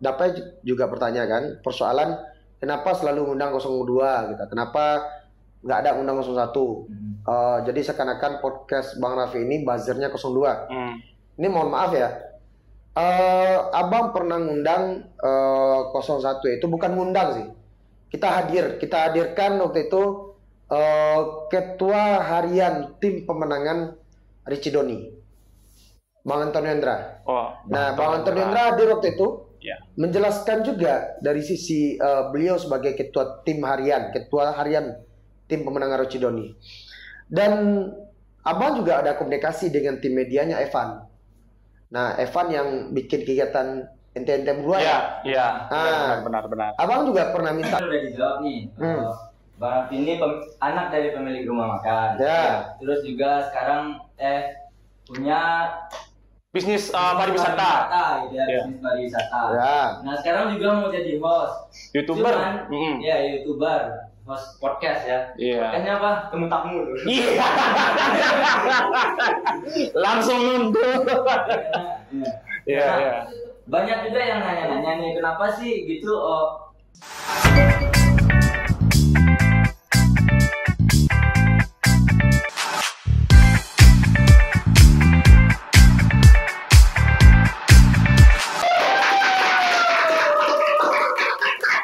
Dapai juga bertanya kan, persoalan kenapa selalu ngundang 02 gitu. Kenapa nggak ada undang 01? Jadi seakan-akan podcast Bang Raffi ini buzzernya 02. Ini mohon maaf ya. Abang pernah ngundang 01, itu bukan ngundang sih. Kita hadirkan waktu itu ketua harian tim pemenangan Richie Doni, Bang Antonio Hendra. Nah, Bang Antonio Hendra hadir waktu itu, menjelaskan juga dari sisi beliau sebagai ketua harian tim pemenangan Richie Doni. Dan abang juga ada komunikasi dengan tim medianya Evan. Nah, Evan yang bikin kegiatan ente-ente berdua Iya. Benar. Abang juga pernah minta. Udah dijawab nih. Bang Raffi ini anak dari pemilik rumah makan. Terus juga sekarang punya bisnis pariwisata. Bisnis pariwisata. Nah, sekarang juga mau jadi host. YouTuber. YouTuber. Host podcast ya. Podcastnya apa? Temu tamu. Langsung nunduk. Banyak juga yang nanya-nanya nih, kenapa sih gitu?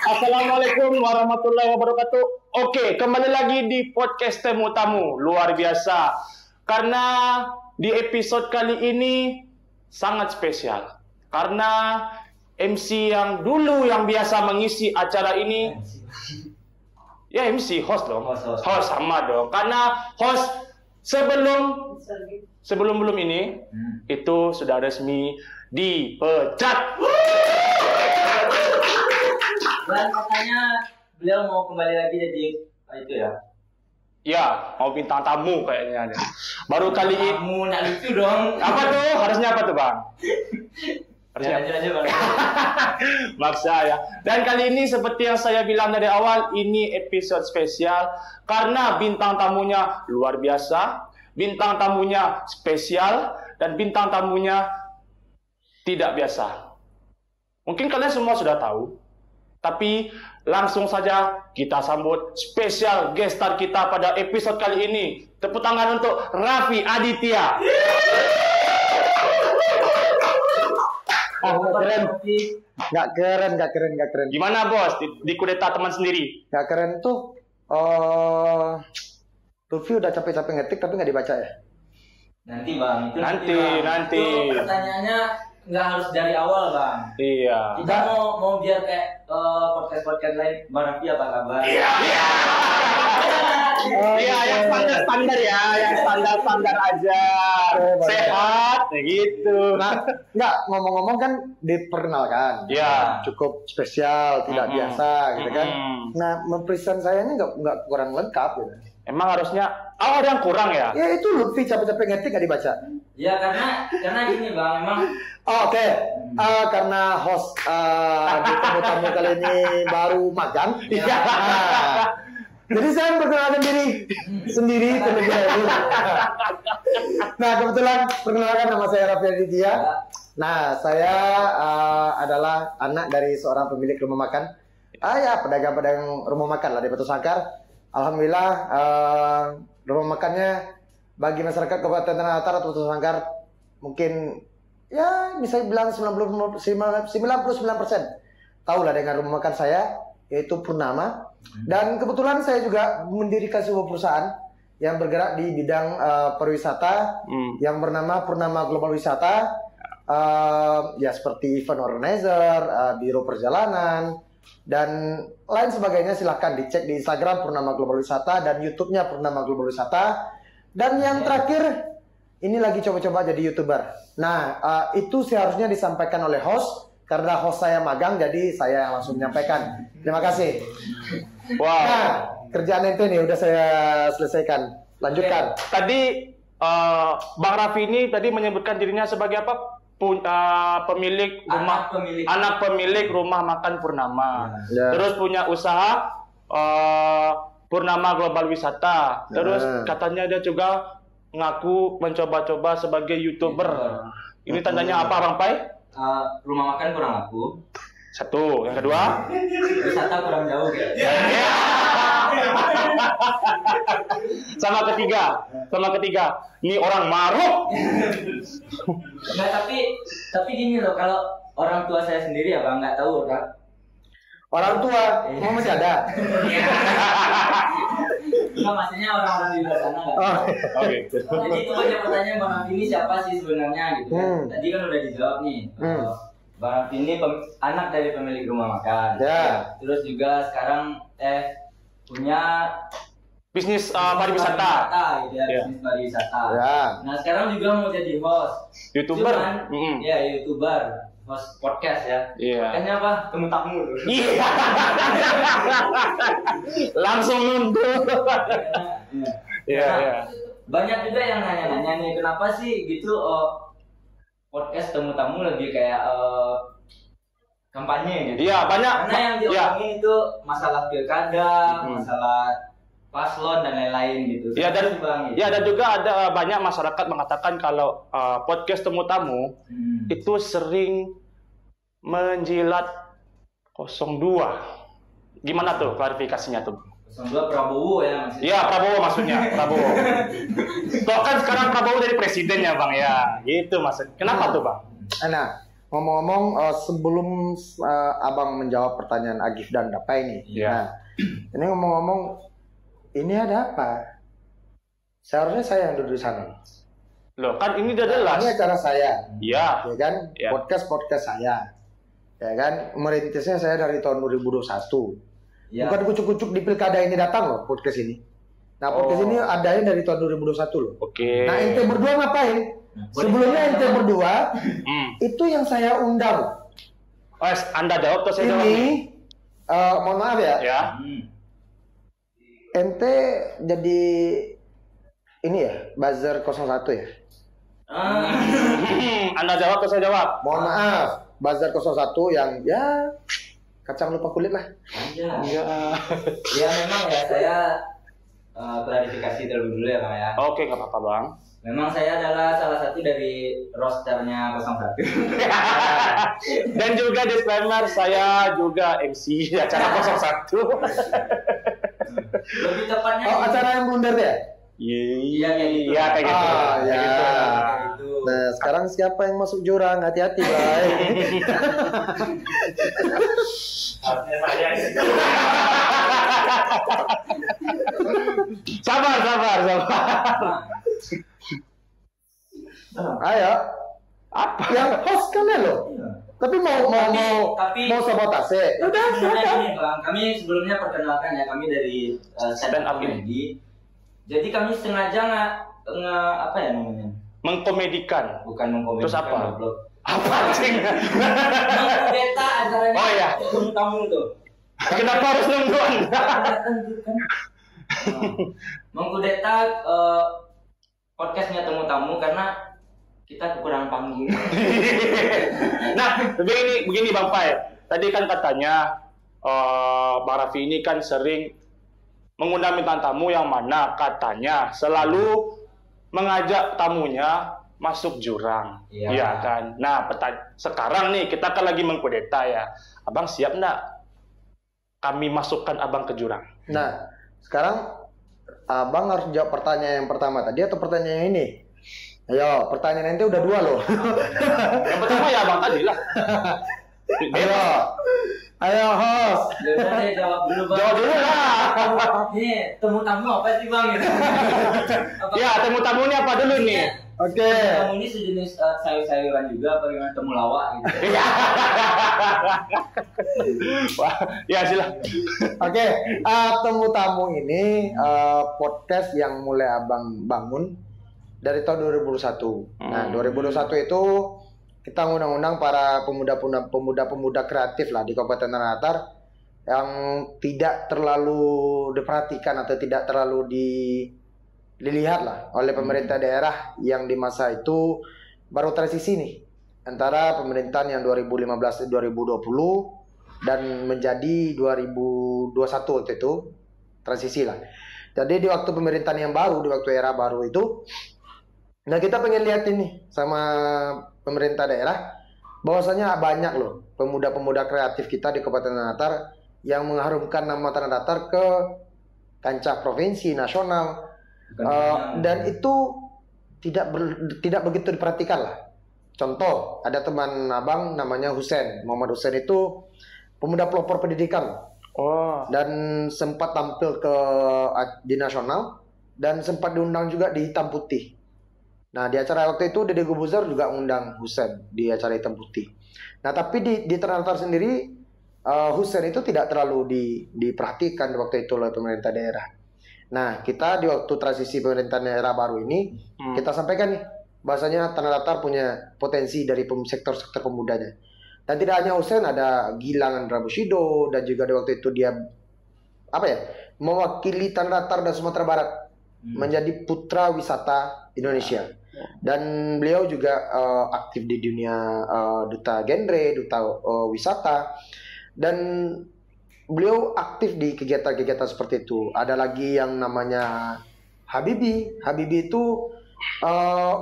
Assalamualaikum warahmatullahi wabarakatuh. Oke, kembali lagi di podcast Temu Tamu. Luar biasa. Karena di episode kali ini sangat spesial. Karena MC yang dulu yang biasa mengisi acara ini, ya MC, host dong. Host sama dong. Karena host sebelum ini itu sudah resmi dipecat. Dan katanya beliau mau kembali lagi jadi itu ya? Ya, mau bintang tamu kayaknya. Baru kali ini. Tamu, nak lucu dong. Apa tuh? Harusnya apa tuh, Bang? Harusnya aja Bang. Maksa ya. Dan kali ini seperti yang saya bilang dari awal, ini episode spesial karena bintang tamunya luar biasa, bintang tamunya spesial, dan bintang tamunya tidak biasa. Mungkin kalian semua sudah tahu, tapi langsung saja kita sambut spesial guest star kita pada episode kali ini. Tepuk tangan untuk Raffi Aditya. Nggak keren. Gimana bos? Di kudeta teman sendiri? Nggak keren tuh. Tufi udah capek-capek ngetik tapi nggak dibaca ya? Nanti Bang. Nanti. Itu pertanyaannya nggak harus dari awal Bang. Iya. Kita mau biar kayak podcast lain. Bang Raffi apa kabar? Iya, yang standar ya, yang standar aja. Sehat, gitu. Nah, nggak, ngomong-ngomong kan diperkenalkan. Iya. Cukup spesial, tidak biasa, gitu kan. Nah, mempresent sayanya nggak kurang lengkap, gitu. Emang harusnya, ada yang kurang ya? Ya itu Lutfi capek-capek ngetik nggak dibaca. Ya karena gini Bang, emang. Oke. Karena host di tamu kali ini baru magang. Iya. Jadi saya memperkenalkan diri sendiri terlebih dahulu. Nah, kebetulan perkenalkan nama saya Raffi Aditya. Nah, saya adalah anak dari seorang pemilik rumah makan. Pedagang rumah makan lah di Batu Sangkar. Alhamdulillah rumah makannya bagi masyarakat Kabupaten Tanah Datar atau Batu Sangkar mungkin ya bisa bilang 99% tahu lah dengan rumah makan saya, yaitu Purnama. Dan kebetulan saya juga mendirikan sebuah perusahaan yang bergerak di bidang pariwisata yang bernama Purnama Global Wisata. Ya seperti event organizer, biro perjalanan dan lain sebagainya. Silahkan dicek di Instagram Purnama Global Wisata dan YouTube-nya Purnama Global Wisata. Dan yang terakhir ini lagi coba-coba jadi YouTuber. Nah, itu seharusnya disampaikan oleh host karena host saya magang, jadi saya yang langsung menyampaikan. Terima kasih. Wow. Nah, kerjaan itu nih udah saya selesaikan. Lanjutkan. Tadi Bang Raffi ini tadi menyebutkan dirinya sebagai apa? Pemilik rumah, anak pemilik rumah makan Purnama. Terus punya usaha Purnama Global Wisata. Terus katanya dia juga ngaku mencoba-coba sebagai YouTuber. Ini tandanya apa Bang Pai? Rumah makan kurang laku. Satu. Yang kedua? Wisata kurang jauh ya. Sama ketiga. Ini orang maruk. Nggak, tapi gini loh, kalau orang tua saya sendiri ya Bang, nggak tahu kan. Orang tua, masih ada. Enggak, maksudnya orang-orang di luar sana nggak tahu. Oke. Jadi itu banyak pertanyaan Bang Raffi ini siapa sih sebenarnya gitu kan. Tadi kan udah dijawab nih. Bang Raffi ini anak dari pemilik rumah makan. Ya. Terus juga sekarang punya Bisnis pariwisata. Gitu ya, bisnis pariwisata. Ya. Nah sekarang juga mau jadi host. YouTuber. Cuman, ya YouTuber. Host podcast ya. Iya. Podcastnya apa? Temu tamu. Iya. Langsung nunduk. Iya. Banyak juga yang nanya-nanya nih, kenapa sih gitu podcast temu tamu lebih kayak kampanye gitu. Iya, banyak. Karena yang diomongin itu masalah pilkada, masalah paslon dan lain-lain gitu. Ya dan juga ada banyak masyarakat mengatakan kalau podcast temu tamu itu sering menjilat 02. Gimana tuh klarifikasinya tuh? 02 Prabowo ya maksudnya. Iya, Prabowo maksudnya, Prabowo. Toh kan sekarang Prabowo jadi presiden ya, Bang ya. Gitu maksud. Kenapa tuh, Bang? Nah, ngomong-ngomong sebelum Abang menjawab pertanyaan Agif dan Dapa ini. Iya. Nah, ini ngomong-ngomong ini ada apa? Seharusnya saya yang duduk di sana. Loh, kan ini udah jelas. Ini acara saya. Iya. Ya kan? Ya. Podcast saya. Ya kan? Merintisnya saya dari tahun 2021. Ya. Bukan kucuk-kucuk di pilkada ini datang loh podcast ini. Nah, podcast ini adanya dari tahun 2021 loh. Oke. Nah, ente berdua ngapain? Sebelumnya ente berdua itu yang saya undang. Oh, Anda jawab atau saya jawab? Ini mohon maaf ya. Ya. Ente jadi ini ya, buzzer 01 ya? Anda jawab atau saya jawab? Mohon maaf, buzzer 01 yang ya kacang lupa kulit lah. Iya. Ya memang ya saya klarifikasi terlebih dulu ya Bang ya. Oke, nggak apa-apa Bang. Memang saya adalah salah satu dari rosternya 01. Dan juga disclaimer, saya juga MC acara 01. Lebih tepatnya acara yang blunder ya? Iya kayak gitu. Iya kayak gitu. Ya. Gitu. Nah, sekarang siapa yang masuk jurang? Hati-hati, Bray. Harusnya saya. Sabar. Ayo. Apa? Yang host kan ya lo? Tapi mau sabotase. Udah, ini Bang. Kami sebelumnya perkenalkan ya, kami dari stand up comedy. Jadi kami sengaja apa ya namanya? Mengkomedikan. Bukan mengkomedikan. Terus apa? Goblok. Apa sih? Mengkudeta acaranya. Oh iya. Tamu tuh. Kenapa harus nungguan? Mengkudeta podcastnya temu tamu karena kita kekurangan panggung. Nah, begini Bang Pai. Tadi kan katanya Bang Raffi ini kan sering mengundang bintang tamu yang mana katanya selalu mengajak tamunya masuk jurang. Iya kan? Nah, sekarang nih kita kan lagi mengkudeta ya. Abang siap enggak kami masukkan Abang ke jurang? Nah, sekarang Abang harus jawab pertanyaan yang pertama tadi atau pertanyaan yang ini? Ayo, pertanyaan nanti udah 2 loh. Yang pertama ya Abang tadi lah. Ayo host. Jadi jawab dulu Bang. Jawab dulu lah. Ini temu tamu apa sih Bang? Ya, temu tamunya apa dulu nih? Oke. Tamu ini sejenis sayur-sayuran juga apa gimana, temu lawak gitu. Wah, ya silah. Oke, temu tamu ini podcast yang mulai Abang bangun dari tahun 2021. Nah, 2021 itu kita ngundang-undang para pemuda-pemuda kreatif lah di Kabupaten Tanah Datar yang tidak terlalu diperhatikan atau tidak terlalu dilihat lah oleh pemerintah daerah yang di masa itu baru transisi nih antara pemerintahan yang 2015 2020 dan menjadi 2021 waktu itu transisi lah. Jadi di waktu pemerintahan yang baru, di waktu era baru itu, nah kita pengen lihat ini sama pemerintah daerah bahwasanya banyak loh pemuda-pemuda kreatif kita di Kabupaten Tanah Datar yang mengharumkan nama Tanah Datar ke kancah provinsi, nasional, dan itu tidak begitu diperhatikan lah. Contoh, ada teman abang namanya Muhammad Husain itu pemuda pelopor pendidikan. Dan sempat tampil di nasional dan sempat diundang juga di Hitam Putih. Nah, di acara waktu itu Deddy Corbuzier juga undang Husain di acara Hitam Putih. Nah, tapi di Tanah Datar sendiri Husain itu tidak terlalu diperhatikan waktu itu oleh pemerintah daerah. Nah, kita di waktu transisi pemerintahan daerah baru ini kita sampaikan nih bahasanya Tanah Datar punya potensi dari sektor-sektor pemudanya. Dan tidak hanya Husain, ada Gilang Andra Bushido, dan juga di waktu itu dia mewakili Tanah Datar dan Sumatera Barat menjadi putra wisata Indonesia. Dan beliau juga aktif di dunia duta genre, duta wisata, dan beliau aktif di kegiatan-kegiatan seperti itu. Ada lagi yang namanya Habibie. Habibie itu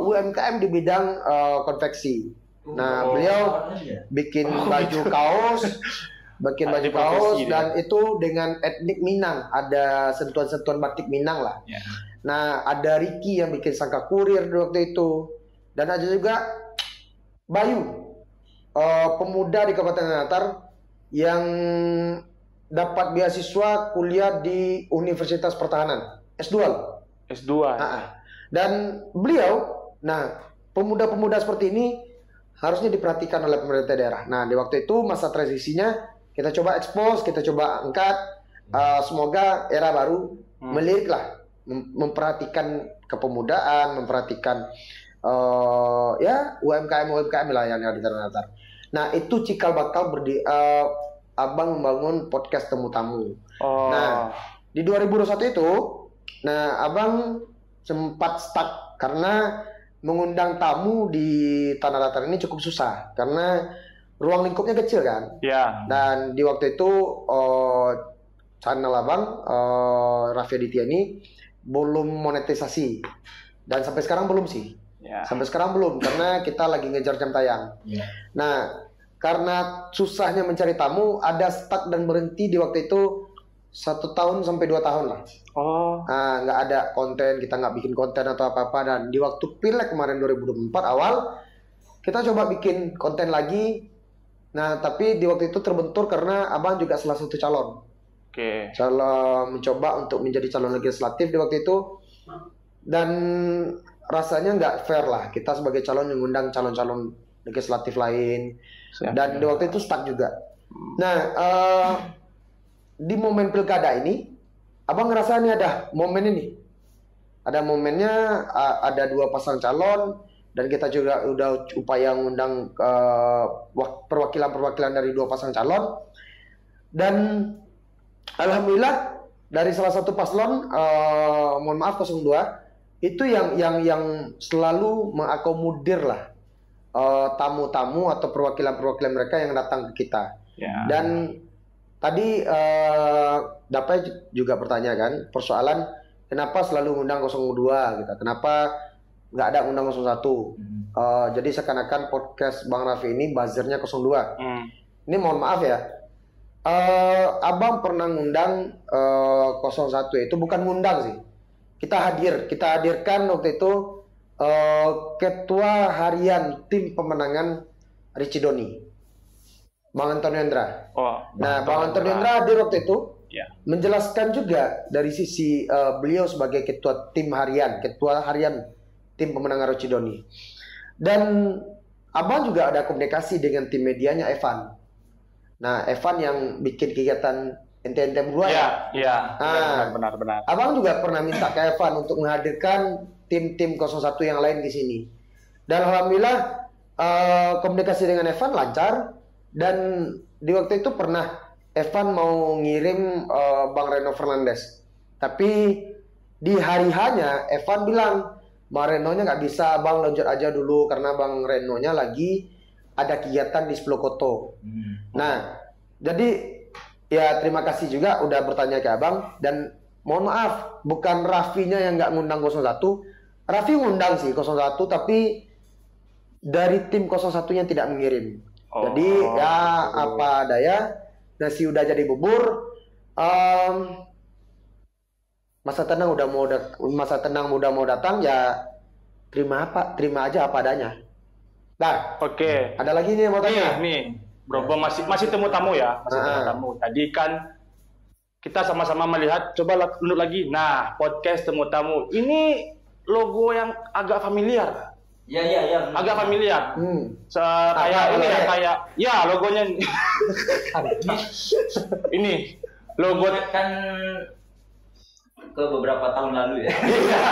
UMKM di bidang konveksi. Nah, beliau bikin baju kaos, dan itu dengan etnik Minang, ada sentuhan-sentuhan batik Minang lah. Nah, ada Ricky yang bikin sangka kurir di waktu itu, dan ada juga Bayu, pemuda di Kabupaten Tanah Datar yang dapat beasiswa kuliah di Universitas Pertahanan S2. Dan beliau, pemuda-pemuda seperti ini harusnya diperhatikan oleh pemerintah daerah. Nah, di waktu itu masa transisinya kita coba expose, kita coba angkat. Semoga era baru melirik lah, memperhatikan kepemudaan, memperhatikan UMKM lah yang ada di Tanah Datar. Nah, itu cikal bakal abang membangun podcast Temu Tamu. Nah, di 2021 itu, abang sempat stuck karena mengundang tamu di Tanah Datar ini cukup susah karena ruang lingkupnya kecil kan. Dan di waktu itu channel abang Raffi Aditya ini belum monetisasi, dan sampai sekarang belum sih. Sampai sekarang belum, karena kita lagi ngejar jam tayang. Nah, karena susahnya mencari tamu, ada stuck dan berhenti di waktu itu 1 tahun sampai 2 tahun lah. Nah, nggak ada konten, kita nggak bikin konten atau apa-apa. Dan di waktu Pileg kemarin 2024 awal, kita coba bikin konten lagi. Nah, tapi di waktu itu terbentur karena abang juga salah satu calon. Calon mencoba untuk menjadi calon legislatif di waktu itu. Dan rasanya nggak fair lah, kita sebagai calon yang mengundang calon-calon legislatif lain. Dan di waktu itu stuck juga. Nah, di momen pilkada ini, abang ngerasa ini ada momen ini. Ada momennya, ada 2 pasang calon, dan kita juga udah upaya mengundang perwakilan-perwakilan dari 2 pasang calon. Dan alhamdulillah dari salah satu paslon, mohon maaf 02, itu yang selalu mengakomodir lah tamu-tamu atau perwakilan-perwakilan mereka yang datang ke kita. Dan tadi Dapai juga bertanya kan, persoalan kenapa selalu undang 02 gitu, kenapa nggak ada undang 01. Jadi seakan-akan podcast Bang Raffi ini buzzernya 02. Ini mohon maaf ya, abang pernah ngundang 01, itu bukan ngundang sih, kita hadirkan waktu itu ketua harian tim pemenangan Richie Doni, Bang Antonio Hendra. Bang Antonio Hendra hadir waktu itu, menjelaskan juga dari sisi beliau sebagai ketua harian tim pemenangan Richie Doni. Dan abang juga ada komunikasi dengan tim medianya Evan. Nah, Evan yang bikin kegiatan ente berdua benar. Abang juga pernah minta ke Evan untuk menghadirkan tim-tim 01 yang lain di sini. Dan alhamdulillah komunikasi dengan Evan lancar. Dan di waktu itu pernah Evan mau ngirim Bang Reno Fernandes, tapi di hari hanya Evan bilang Bang Renonya nggak bisa, Bang loncat aja dulu karena Bang Renonya lagi ada kegiatan di Splokoto. Nah, jadi ya terima kasih juga udah bertanya ke abang. Dan mohon maaf, bukan Raffinya yang nggak ngundang 01. Raffi ngundang sih 01, tapi dari tim 01-nya tidak mengirim. Jadi ya apa daya, nasi udah jadi bubur. Masa tenang udah mau datang ya, terima aja apa adanya. Nah, Oke. ada lagi nih yang mau tanya. Nih, Bro Bom masih temu tamu ya, temu tamu. Tadi kan kita sama-sama melihat, coba tunduk lagi. Nah, podcast temu tamu ini logo yang agak familiar. Iya. Agak familiar. Kayak ini ya, kayak ya logonya ini logo kan ke beberapa tahun lalu ya. Iya,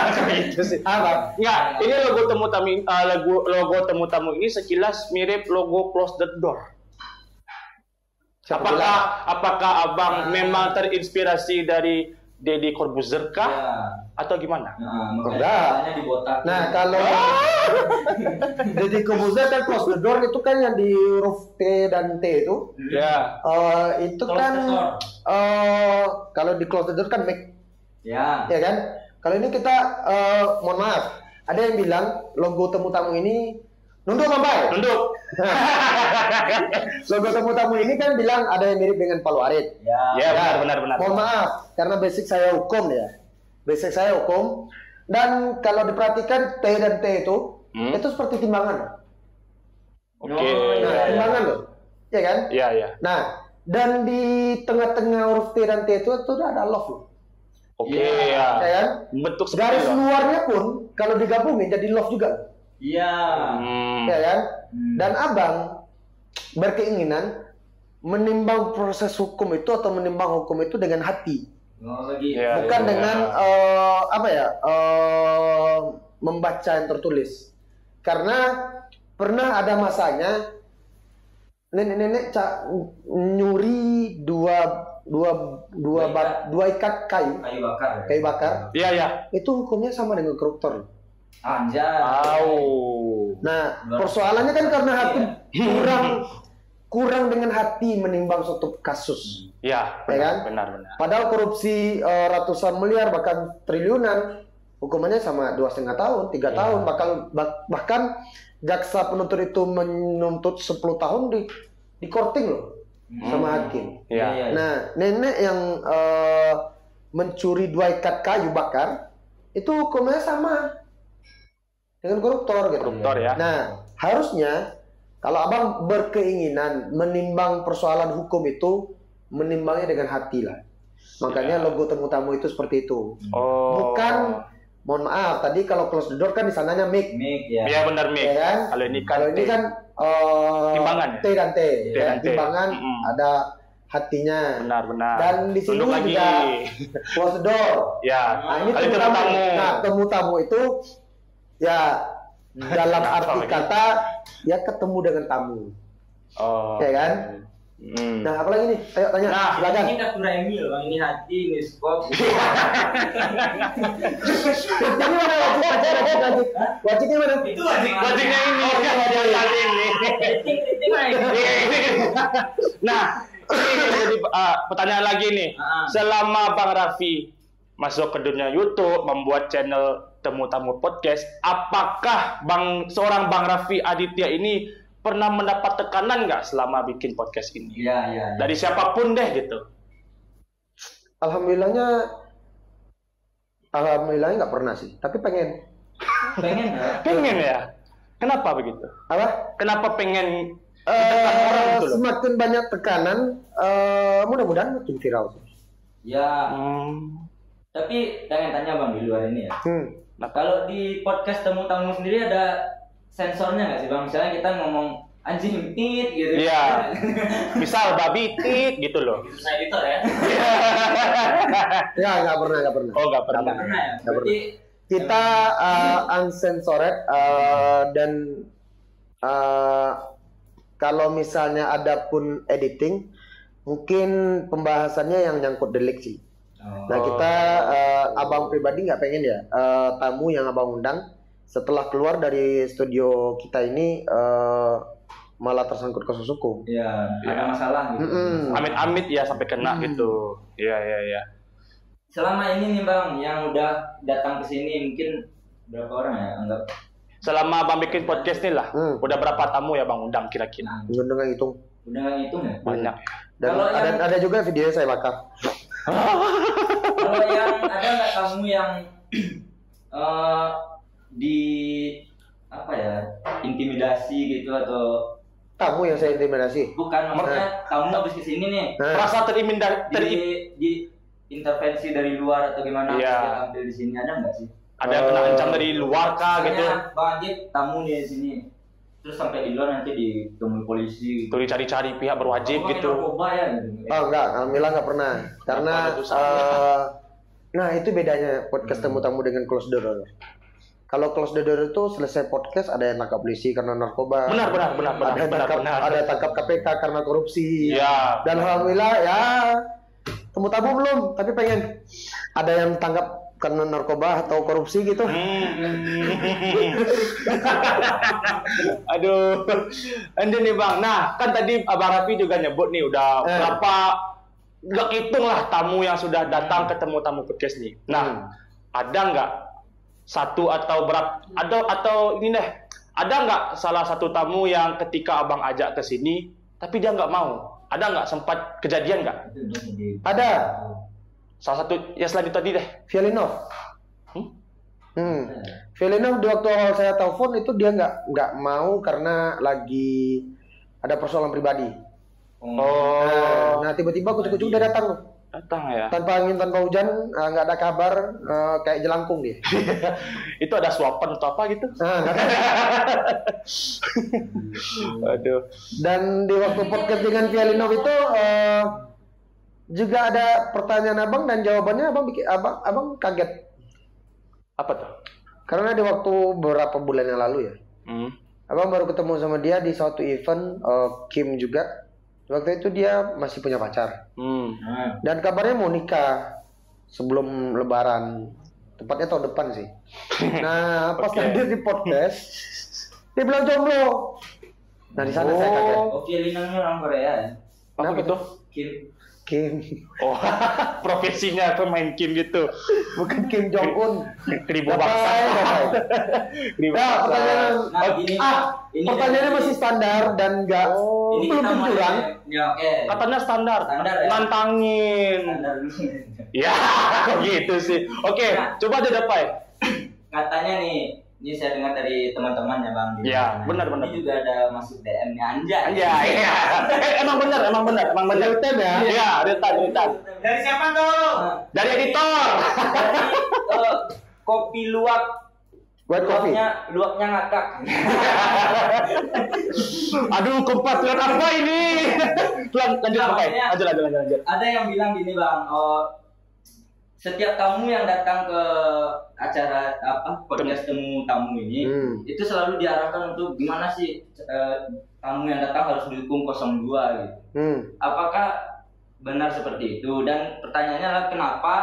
itu sih. Apa? Enggak, ini logo temu tamu ini sekilas mirip logo Close the Door. Apakah Abang memang terinspirasi dari Deddy Corbuzier kah? Ya. Atau gimana? Enggak. Nah, kalau Deddy Corbuzier kan Close the Door itu kan yang di huruf T dan T itu. Ya. Itu kan kalau di Close the Door kan make. Ya kan? Kalau ini kita mohon maaf, ada yang bilang logo temu tamu ini nunduk sampai. Nunduk. Logo temu tamu ini kan bilang ada yang mirip dengan Palu Arit. Ya, benar. Mohon maaf, karena basic saya hukum ya. Dan kalau diperhatikan T dan T itu seperti timbangan. Oke. Nah, timbangan loh. Ya kan? Iya. Nah, dan di tengah-tengah huruf T dan T itu ada love loh. Oke, ya kan? Bentuk garis luarnya pun kalau digabungin jadi love juga. Iya. Ya kan? Dan Abang berkeinginan menimbang proses hukum itu atau menimbang hukum itu dengan hati. Bukan dengan membaca yang tertulis. Karena pernah ada masanya nenek-nenek nyuri dua ikat kayu bakar. Iya. Itu hukumnya sama dengan koruptor. Anjay. Nah, persoalannya kan karena hakim kurang dengan hati menimbang suatu kasus. Iya, benar. Padahal korupsi ratusan miliar bahkan triliunan hukumannya sama 2,5 tahun, 3 tahun, bahkan jaksa penuntut itu menuntut 10 tahun di korting loh sama hakim. Iya. Nah, nenek yang mencuri 2 ikat kayu bakar itu hukumnya sama dengan koruptor gitu. Koruptor ya. Nah, harusnya kalau Abang berkeinginan menimbang persoalan hukum itu menimbangnya dengan hati lah. Makanya logo temu tamu itu seperti itu. Bukan, mohon maaf, tadi kalau Close the Door kan di sananya make. Iya benar make. Ya kan? Kalau ini kan timbangan T dan T. Timbangan ada hatinya. Benar. Dan di sini juga Close the Door. Ya. Nah, ini temu tamu. Nah, temu tamu itu ya dalam arti kata ya ketemu dengan tamu. Ya kan? Nah, apalagi nih? Ayo tanya. Nah, silakan. ini Dapur Emil, Bang. Ini hati, ini skop. Wajibnya mana? Itu Wajibnya ini. Nah, ini jadi pertanyaan lagi nih. Selama Bang Raffi masuk ke dunia YouTube, membuat channel Temu Tamu Podcast, apakah seorang Bang Raffi Aditya ini pernah mendapat tekanan nggak selama bikin podcast ini? Iya. Dari siapapun deh gitu. Alhamdulillahnya nggak pernah sih, tapi pengen. Pengen ya? Kenapa begitu? Apa? Kenapa pengen ditekan orang gitu loh? Semakin banyak tekanan, mudah-mudahan makin viral. Ya. Tapi pengen tanya Bang di luar ini ya. Nah, kalau di podcast Temu Tamu sendiri ada sensornya nggak sih Bang? Misalnya kita ngomong anjing tit gitu. Iya. Misal babi tit gitu loh. Itu saya editor ya. Ya nggak pernah. Oh nggak pernah. Nggak pernah ya. Berarti kita uncensored dan kalau misalnya ada pun editing, mungkin pembahasannya yang nyangkut delik sih. Nah kita abang pribadi nggak pengen ya tamu yang abang undang setelah keluar dari studio kita ini malah tersangkut kasus hukum. Iya, ada masalah gitu. Amit-amit ya sampai kena gitu. Iya. Selama ini nih Bang, yang udah datang ke sini mungkin berapa orang ya? Anggap selama Abang bikin podcast nih lah, udah berapa tamu ya Bang undang kira-kira? Udah nggak hitung. Udah nggak hitung ya? Banyak. Dan ada juga video saya bakar. Kalau yang ada nggak kamu yang di apa ya, intimidasi gitu atau Kamu yang saya intimidasi? bukan, maksudnya kamu habis kesini nih Merasa di intervensi dari luar atau gimana? Iya. Tampil di sini ada nggak sih? ada yang kena ancam dari luar kah gitu? Misalnya, Bang Adit tamu nih di sini, terus sampai di luar nanti ditemui polisi. Tuh dicari-cari pihak berwajib gitu. Narkoba ya gitu. Oh enggak, alhamdulillah nggak pernah. Karena nah itu bedanya podcast tamu-tamu dengan close the door. Kalau close the door itu selesai podcast ada yang tangkap polisi karena narkoba. Benar. Ada tangkap KPK karena korupsi. Iya. Dan alhamdulillah ya tamu-tamu belum, tapi pengen ada yang tangkap karena narkoba atau korupsi gitu. Aduh. Ini nih Bang. Nah, kan tadi Abang Raffi juga nyebut nih udah berapa nggak hitung lah tamu yang sudah datang ketemu tamu podcast nih. Nah, ada nggak satu atau berapa atau ini deh, ada nggak salah satu tamu yang ketika Abang ajak ke sini tapi dia nggak mau? Ada nggak, sempat kejadian nggak? Ada. Salah satu ya selain itu tadi deh. Violinov. Violinov di waktu awal saya telepon itu dia nggak mau karena lagi ada persoalan pribadi. Nah tiba-tiba kucuk-kucuk udah datang loh. Datang ya. Tanpa angin, tanpa hujan, nggak ada kabar, kayak jelangkung dia. Itu ada suapan atau apa gitu? Aduh. Dan di waktu podcast dengan Violinov itu juga ada pertanyaan abang dan jawabannya abang kaget. Apa tuh? Karena di waktu beberapa bulan yang lalu ya, abang baru ketemu sama dia di suatu event Kim juga. Waktu itu dia masih punya pacar. Dan kabarnya mau nikah sebelum Lebaran. Tepatnya tahun depan sih. Nah, pas hadir di podcast, dia bilang jomblo. Nah, di sana saya kaget. Oke, Linangnya orang Korea ya? Apa gitu? Kim. Oh, profesinya pemain Kim gitu. Bukan Kim Jong Un. Kribo bangsa. Pertanyaannya masih standar dan enggak belum curang. Katanya standar. Ya? Nantangin. Ya, gitu sih. Oke, coba aja Dapai. Katanya nih, ini saya dengar dari teman-teman ya Bang. Iya, benar. Ini juga ada masuk DM-nya Anjay. Iya. Emang benar. Real time ya? Iya, real time. Dari siapa tuh? Dari editor. Dari kopi luwak. Buat kopi. Luwaknya ngakak. Aduh, compatriot apa ini? Lanjut Pakai. Lanjut. Ada yang bilang gini Bang, setiap tamu yang datang ke acara podcast temu tamu ini itu selalu diarahkan untuk gimana sih tamu yang datang harus dihukum 02 gitu. Apakah benar seperti itu? Dan pertanyaannya adalah kenapa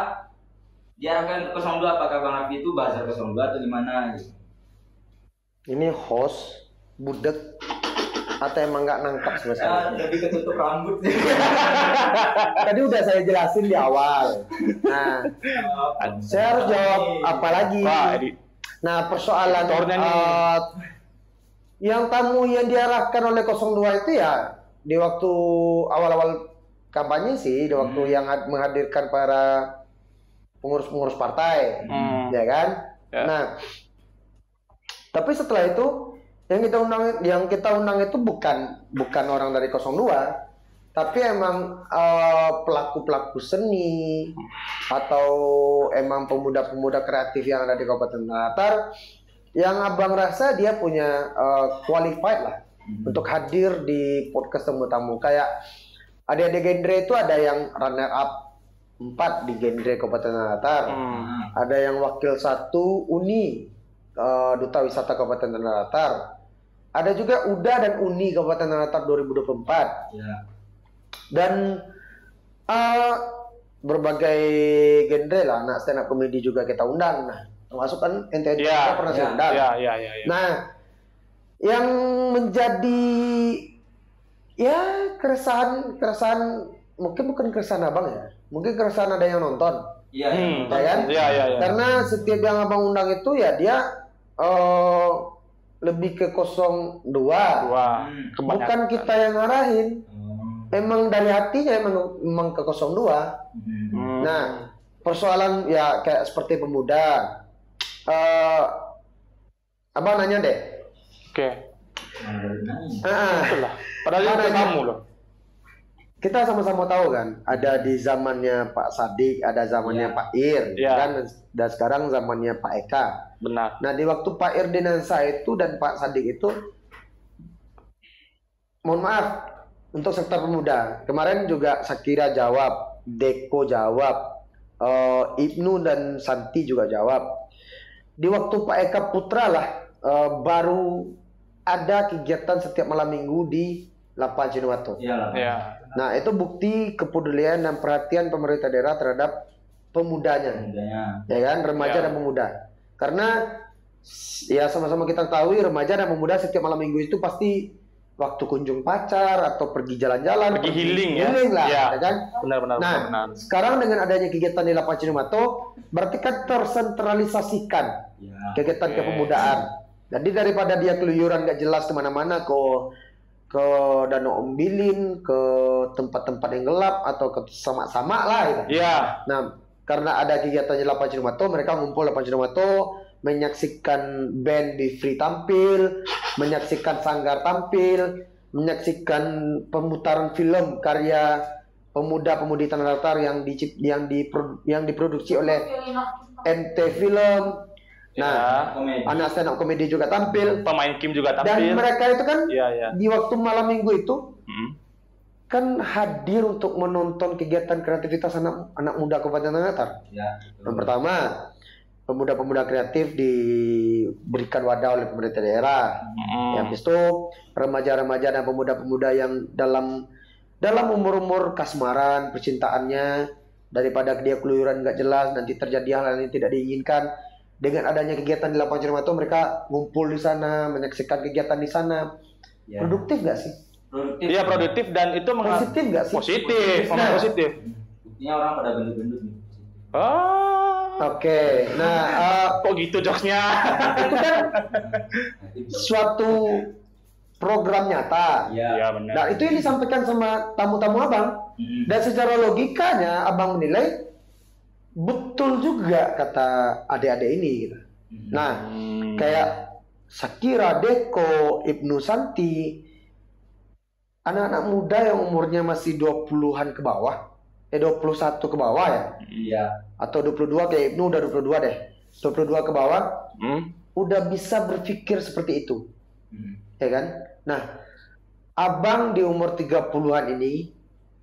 diarahkan ke 02? Apakah Bang Raffi itu buzzer 02 atau gimana gitu? Ini host budek atau emang nggak nangkap selesai? Lebih ketutup rambut sih. Tadi udah saya jelasin di awal. Nah, saya harus jawab apa lagi? Nah, persoalan yang tamu yang diarahkan oleh 02 itu ya di waktu awal-awal kampanye sih, di waktu yang menghadirkan para pengurus-pengurus partai, ya kan? Ya. Nah, tapi setelah itu yang kita undang itu bukan orang dari 02, tapi emang pelaku-pelaku seni atau emang pemuda-pemuda kreatif yang ada di Kabupaten Tanatar yang abang rasa dia punya qualified lah untuk hadir di podcast tamu-tamu. Kayak adik-adik genre itu ada yang runner up 4 di genre Kabupaten Tanatar, ada yang wakil 1 Uni Duta Wisata Kabupaten Tanatar. Ada juga UDA dan Uni Kabupaten Tanatar 2024. Ya. Dan berbagai genre lah, anak stand up comedy juga kita undang. Nah, termasuk kan NTT kita pernah undang. Ya. Nah, yang menjadi keresahan mungkin bukan keresahan abang ya, mungkin keresahan ada yang nonton. Iya. Kan? Iya. Karena setiap yang abang undang itu ya dia lebih ke 02. Bukan kita yang ngarahin. Emang dari hatinya emang ke 02. Nah, persoalan ya kayak seperti pemuda. Abang nanya deh. Oke. Itulah. Padahal itu kamu loh. Kita sama-sama tahu kan, ada di zamannya Pak Sadik, ada zamannya Pak Ir, kan, dan sekarang zamannya Pak Eka. Benar. Nah, di waktu Pak Irdinansa itu dan Pak Sadik itu, mohon maaf untuk sektor pemuda. Kemarin juga Sakira jawab, Deko jawab, Ibnu dan Santi juga jawab. Di waktu Pak Eka Putra lah baru ada kegiatan setiap malam minggu di Lapan Cinewato. Iya. Nah, itu bukti kepedulian dan perhatian pemerintah daerah terhadap pemudanya. Ya kan, remaja dan pemuda. Karena ya sama-sama kita tahu remaja dan pemuda setiap malam minggu itu pasti waktu kunjung pacar atau pergi jalan-jalan, pergi healing lah, ya kan? Benar. Nah, sekarang dengan adanya kegiatan di Lapan Cinewato, berarti kan tersentralisasikan kegiatan kepemudaan. Jadi daripada dia keluyuran gak jelas kemana-mana ke Danau Ombilin, ke tempat-tempat yang gelap atau ke sama-sama lah gitu. Iya. Nah, karena ada kegiatan di Lapan Cinewato, mereka ngumpul Lapan Cinewato, menyaksikan band di free tampil, menyaksikan sanggar tampil, menyaksikan pemutaran film karya pemuda-pemudi Tanah Datar yang diproduksi oleh MT Film. Nah, anak stand up komedi juga tampil, pemain Kim juga tampil. Dan mereka itu kan di waktu malam minggu itu kan hadir untuk menonton kegiatan kreativitas anak muda Kabupaten Tanah Datar. Yang pertama, pemuda-pemuda kreatif diberikan wadah oleh pemerintah daerah. Yang itu remaja-remaja dan pemuda-pemuda yang dalam umur-umur kasmaran percintaannya, daripada dia keluyuran nggak jelas nanti terjadi hal yang tidak diinginkan. Dengan adanya kegiatan di Lapan Cinewato, mereka ngumpul di sana, menyaksikan kegiatan di sana. Produktif nggak sih? Iya, produktif dan itu positif nggak sih? Positif. Buktinya orang pada gendut-gendut nih. Oke. Nah, kok gitu jokesnya? Itu kan suatu program nyata. Iya, benar. Nah, itu yang disampaikan sama tamu-tamu abang. Dan secara logikanya abang menilai betul juga kata adik-adik ini gitu. Nah, kayak Sakira, Deko, Ibnu Santi, anak-anak muda yang umurnya masih 20-an ke bawah, 21 ke bawah ya. Iya. Atau 22, kayak Ibnu udah 22 deh. 22 ke bawah, udah bisa berpikir seperti itu. Ya kan? Nah, abang di umur 30-an ini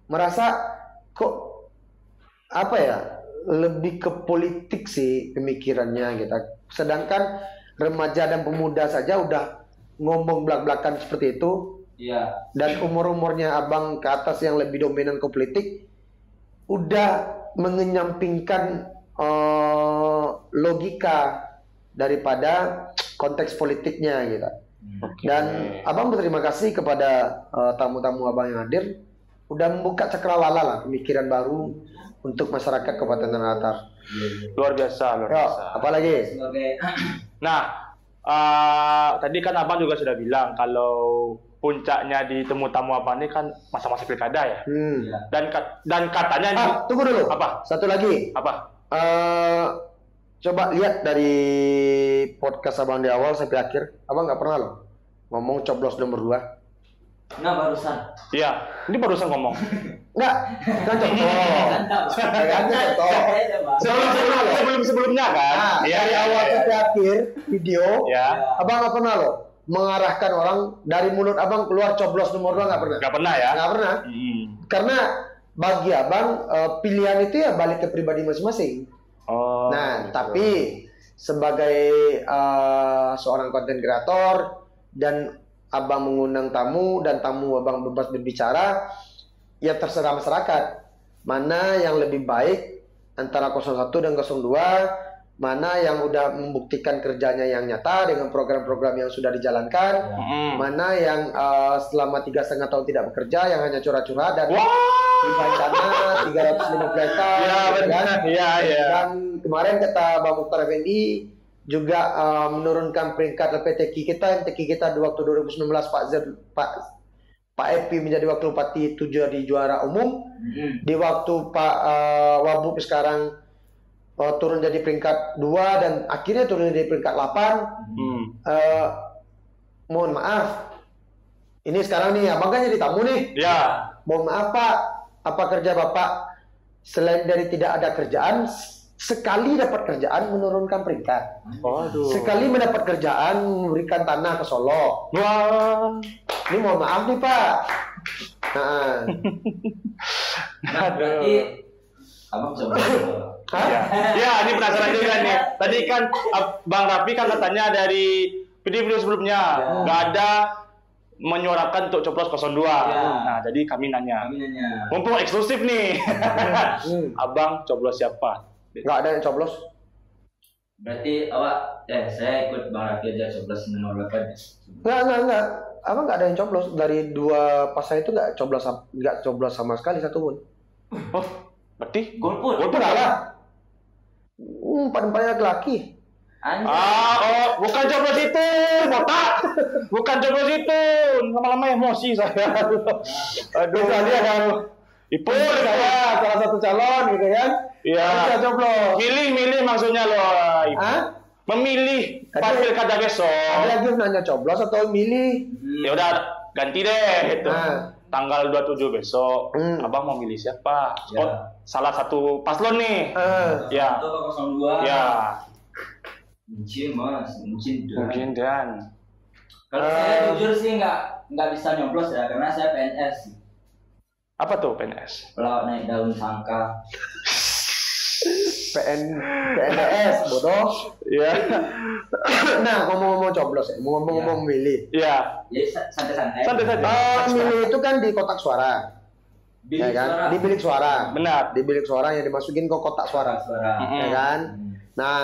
merasa kok apa ya? Lebih ke politik sih pemikirannya gitu. Sedangkan remaja dan pemuda saja udah ngomong belak-belakan seperti itu. Iya. Dan umur-umurnya abang ke atas yang lebih dominan ke politik udah mengenyampingkan logika daripada konteks politiknya gitu. Dan abang berterima kasih kepada tamu-tamu abang yang hadir, udah membuka cakrawala lah pemikiran baru untuk masyarakat Kabupaten Tanah Datar. Luar biasa. Apalagi? Nah, tadi kan abang juga sudah bilang kalau puncaknya di temu tamu abang ini kan masa-masa pilkada ya. Dan katanya tunggu dulu. Apa? Satu lagi. Apa? Coba lihat dari podcast abang di awal sampai akhir, abang nggak pernah loh ngomong coblos nomor 2. Nah, barusan. Iya, ini barusan ngomong. Enggak, kan sebelumnya kan. Dari awal sampai akhir video, abang nggak pernah loh mengarahkan orang dari mulut abang keluar coblos nomor 2, nggak pernah. Nggak pernah ya? Nggak pernah. Karena bagi abang pilihan itu ya balik ke pribadi masing-masing. Nah, tapi sebagai seorang konten kreator dan abang mengundang tamu dan tamu abang bebas berbicara, ya terserah masyarakat mana yang lebih baik antara 01 dan 02, mana yang udah membuktikan kerjanya yang nyata dengan program-program yang sudah dijalankan, mana yang selama 3,5 tahun tidak bekerja, yang hanya curhat-curhat dan dana 350 hektar. Dan kemarin kata Bang Mukhtar Effendi juga menurunkan peringkat LPTQ kita. MTQ kita di waktu 2019 Pak Epi menjadi wakil bupati itu jadi juara umum. Di waktu Pak Wabub sekarang turun jadi peringkat 2 dan akhirnya turun jadi peringkat 8. Mohon maaf. Ini sekarang nih abang kan jadi tamu nih. Ya. Mohon maaf Pak, apa kerja Bapak selain dari tidak ada kerjaan, sekali dapat kerjaan menurunkan peringkat. Waduh. Sekali mendapat kerjaan memberikan tanah ke Solo. Wah. Ini mohon maaf nih Pak. Nah, berarti abang coba. Ya, ini penasaran juga nih. Tadi kan Bang Raffi kan katanya dari video sebelumnya nggak ada menyuarakan untuk coblos 02. Nah, jadi kami nanya. Mumpung eksklusif nih. Abang coblos siapa? Nggak ada yang coblos. Berarti saya ikut Bang Raffi aja coblos nomor 8. Nggak. Abang nggak ada yang coblos. Dari 2 pasang itu nggak coblos sama sekali satu pun. Oh, berarti golput nggak lah. Empat-empatnya laki. Bukan coblos itu, botak. Bukan coblos itu. Lama-lama emosi saya. Aduh, tadi ada Ipul saya salah satu calon gitu kan. Iya. Kita coblos. Milih maksudnya loh. Memilih pas pilkada besok. Ada lagi nanya coblos atau milih? Ya udah ganti deh itu. Tanggal 27 besok. Abang mau milih siapa? Salah satu paslon nih. Ya. Atau 02. Ya. Mungkin dan kalau saya jujur sih nggak bisa nyoblos ya karena saya PNS. Apa tuh PNS? Pelawak naik daun sangka. PNS bodoh. Ya. Nah, ngomong-ngomong coblos ya, ngomong-ngomong milih. Iya. Jadi santai-santai. Milih itu kan di kotak suara. Ya kan? Di bilik suara. Benar. Di bilik suara yang dimasukin ke kotak suara. Ya kan? Nah,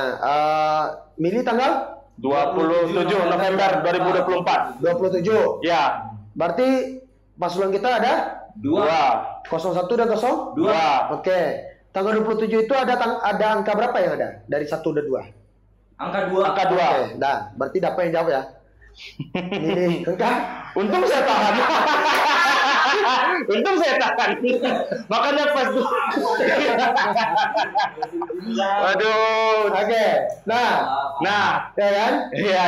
milih tanggal 27 November 2024. 27. Ya. Berarti paslon kita ada 2. 01 dan 02. Oke. Tanggal 27 itu ada angka berapa yang ada? Dari 1 dan 2. Angka 2. Oke, dah. Berarti dapat yang jawab ya. Milih angka. Untung saya tahan. Makanya pas tuh. Waduh. Oke. Nah, ya kan? Iya.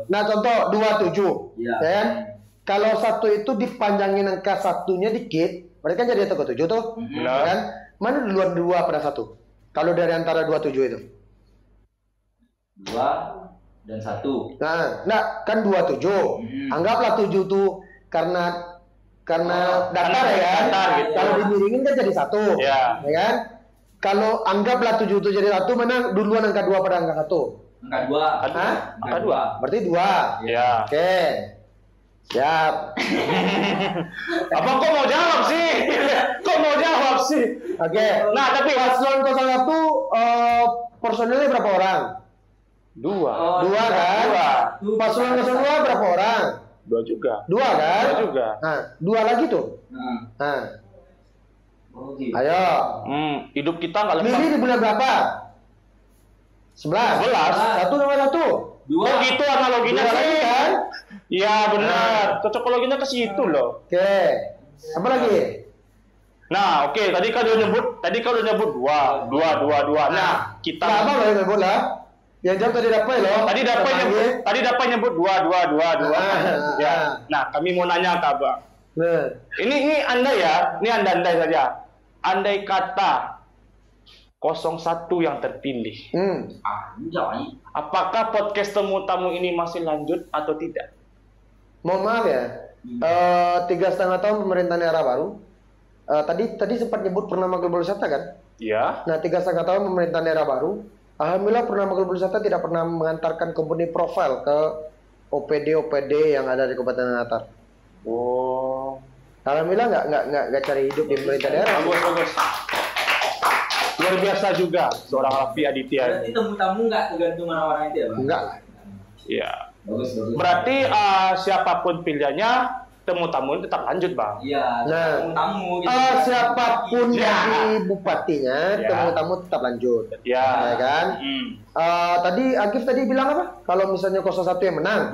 Nah, contoh 27. Iya. Ya kan? Kalau 1 itu dipanjangin angka 1-nya dikit, berarti kan jadi 7 tuh. Benar. Kan? Mana duluan 2 pada 1? Kalau dari antara 27 itu. 2 dan 1. Nah, kan 27. Anggaplah 7 tuh karena datar ya. Datar, gitu. Kalau dimiringin kan jadi 1. Ya kan? Kalau anggaplah 7 itu jadi 1, mana duluan angka 2 pada angka 1? Angka 2. Angka 2. Berarti 2. Ya. Oke. Siap. Abang kok mau jawab sih? Oke. Nah, tapi paslon 01 personilnya berapa orang? 2. 2 kan? 2. Paslon 02 berapa orang? 2 juga. 2 kan? 2 juga. Nah, 2 lagi tuh. Nah. Ayo. Hidup kita nggak lepas. Milih di bulan berapa? 11. 1 nomor 1. 2. Oh gitu analoginya lagi kan? Iya benar. Cocokologinya ke situ loh. Oke. Apa lagi? Nah, oke. Tadi kan udah nyebut 2. Nah, kita apa boleh nyebut lah? Yang jawab tadi dapat loh. Tadi dapat nyebut 2. Ya. Nah, kami mau nanya ke Abang. Ini Anda ya. Ini Anda saja. Andai kata 01 yang terpilih. Apakah podcast Temu Tamu ini masih lanjut atau tidak? Mohon maaf ya. 3,5 tahun pemerintahan era baru. Tadi sempat nyebut Purnama Global Wisata kan? Iya. Nah, 3,5 tahun pemerintahan era baru. Alhamdulillah Purnama Global Wisata tidak pernah mengantarkan company profile ke OPD yang ada di Kabupaten Natar. Oh. Alhamdulillah nggak cari hidup di pemerintah daerah. Bagus. Luar biasa juga seorang Raffi Aditya. Berarti tamu-tamu nggak tergantung orang-orang itu ya, Bang? Enggak. Iya. Bagus. Berarti siapapun pilihannya temu-tamu ini tetap lanjut, Bang. Iya, tamu gitu. Siapapun jadi bupatinya, temu-tamu tetap lanjut. Ya kan? Tadi Agif bilang apa? Kalau misalnya 01 yang menang,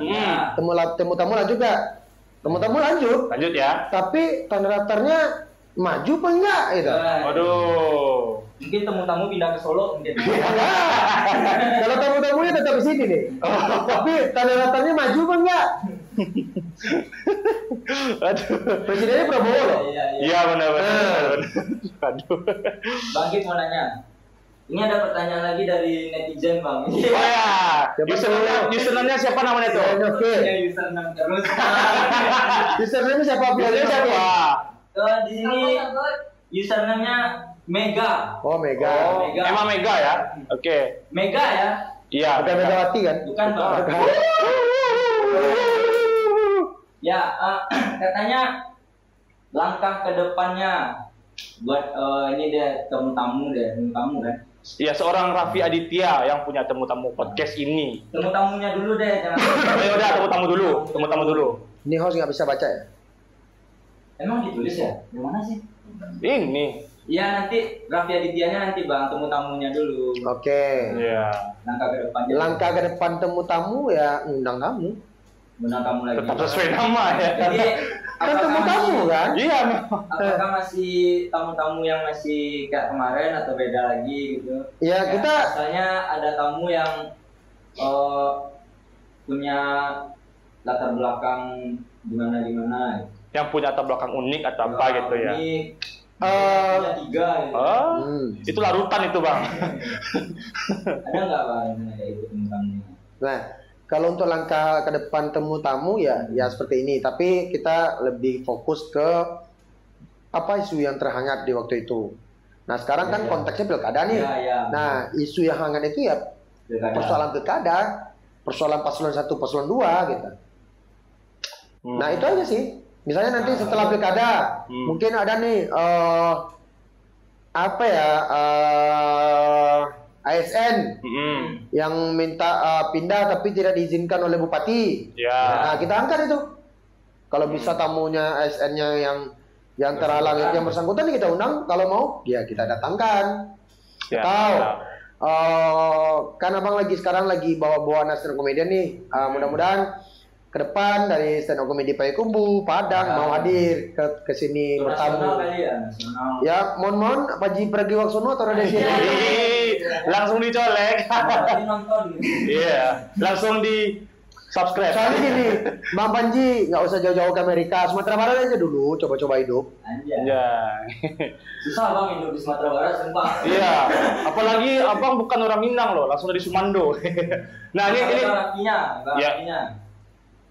temu-tamu lanjut gak? Temu-tamu lanjut. Lanjut ya. Tapi tanda daftarnya maju apa enggak gitu. Waduh. Mungkin temu-tamu pindah ke Solo mungkin. Kalau tamu-tamunya tetap di sini nih. Tapi tanda daftarnya maju apa enggak? Aduh. Presidennya Prabowo loh. Iya benar. Aduh. Bang Gip mau nanya. Ini ada pertanyaan lagi dari netizen, Bang. Oh ya. Username-nya siapa namanya tuh? Oke. Username terus. Username siapa? Di sini username-nya Mega. Oh, Mega. Emang Mega ya? Oke. Mega ya? Iya. Bukan Megawati kan? Bukan, Bang. Ya, katanya langkah ke depannya buat ini deh tamu-tamu kan? Iya, seorang Raffi Aditya yang punya temu-tamu podcast ini. Temu-tamunya dulu deh, jangan. Ya udah, temu-tamu dulu. Ini host nggak bisa baca ya? Emang ditulis ya? Di mana sih? Ini. Iya, nanti Raffi Adityanya nanti, Bang, temu-tamunya dulu. Oke. Iya. Langkah ke depan temu-tamu ya undang tamu. Undang tamu lagi. Tetap sesuai nama ya. Jadi kan temu-tamu kan? Iya. Apakah masih tamu-tamu yang masih kayak kemarin atau beda lagi gitu? Iya, kayak kita misalnya ada tamu yang punya latar belakang gimana yang punya latar belakang unik atau apa gitu ya. Punya 3 gitu. Itu larutan itu, Bang. Ada nggak, Bang, kayak itu tentangnya? Nah, kalau untuk langkah ke depan temu-tamu ya seperti ini, tapi kita lebih fokus ke apa isu yang terhangat di waktu itu. Nah, sekarang kan konteksnya pilkada nih. Nah, isu yang hangat itu ya persoalan pilkada, persoalan paslon 1, paslon 2 gitu. Nah, itu aja sih. Misalnya nanti setelah pilkada, mungkin ada nih ASN yang minta pindah tapi tidak diizinkan oleh bupati. Nah, kita angkat itu. Kalau bisa tamunya ASN-nya yang terhalang yang bersangkutan kita undang, kalau mau ya kita datangkan. Atau kan abang sekarang lagi bawa stand up comedian nih. Mudah-mudahan ke depan dari stand up comedy Payakumbuh, Padang mau hadir ke sini bertamu. Ya, mohon Pak Haji Pragiwaksono atau ada sini. Langsung dicolek. Iya, langsung di subscribe. Soalnya gini, Bang Panji nggak usah jauh-jauh ke Amerika, Sumatera Barat aja dulu, coba-coba hidup. Susah, Bang, hidup di Sumatera Barat, sumpah. Iya, apalagi abang bukan orang Minang loh, langsung dari Sumando. Nah, ini artinya.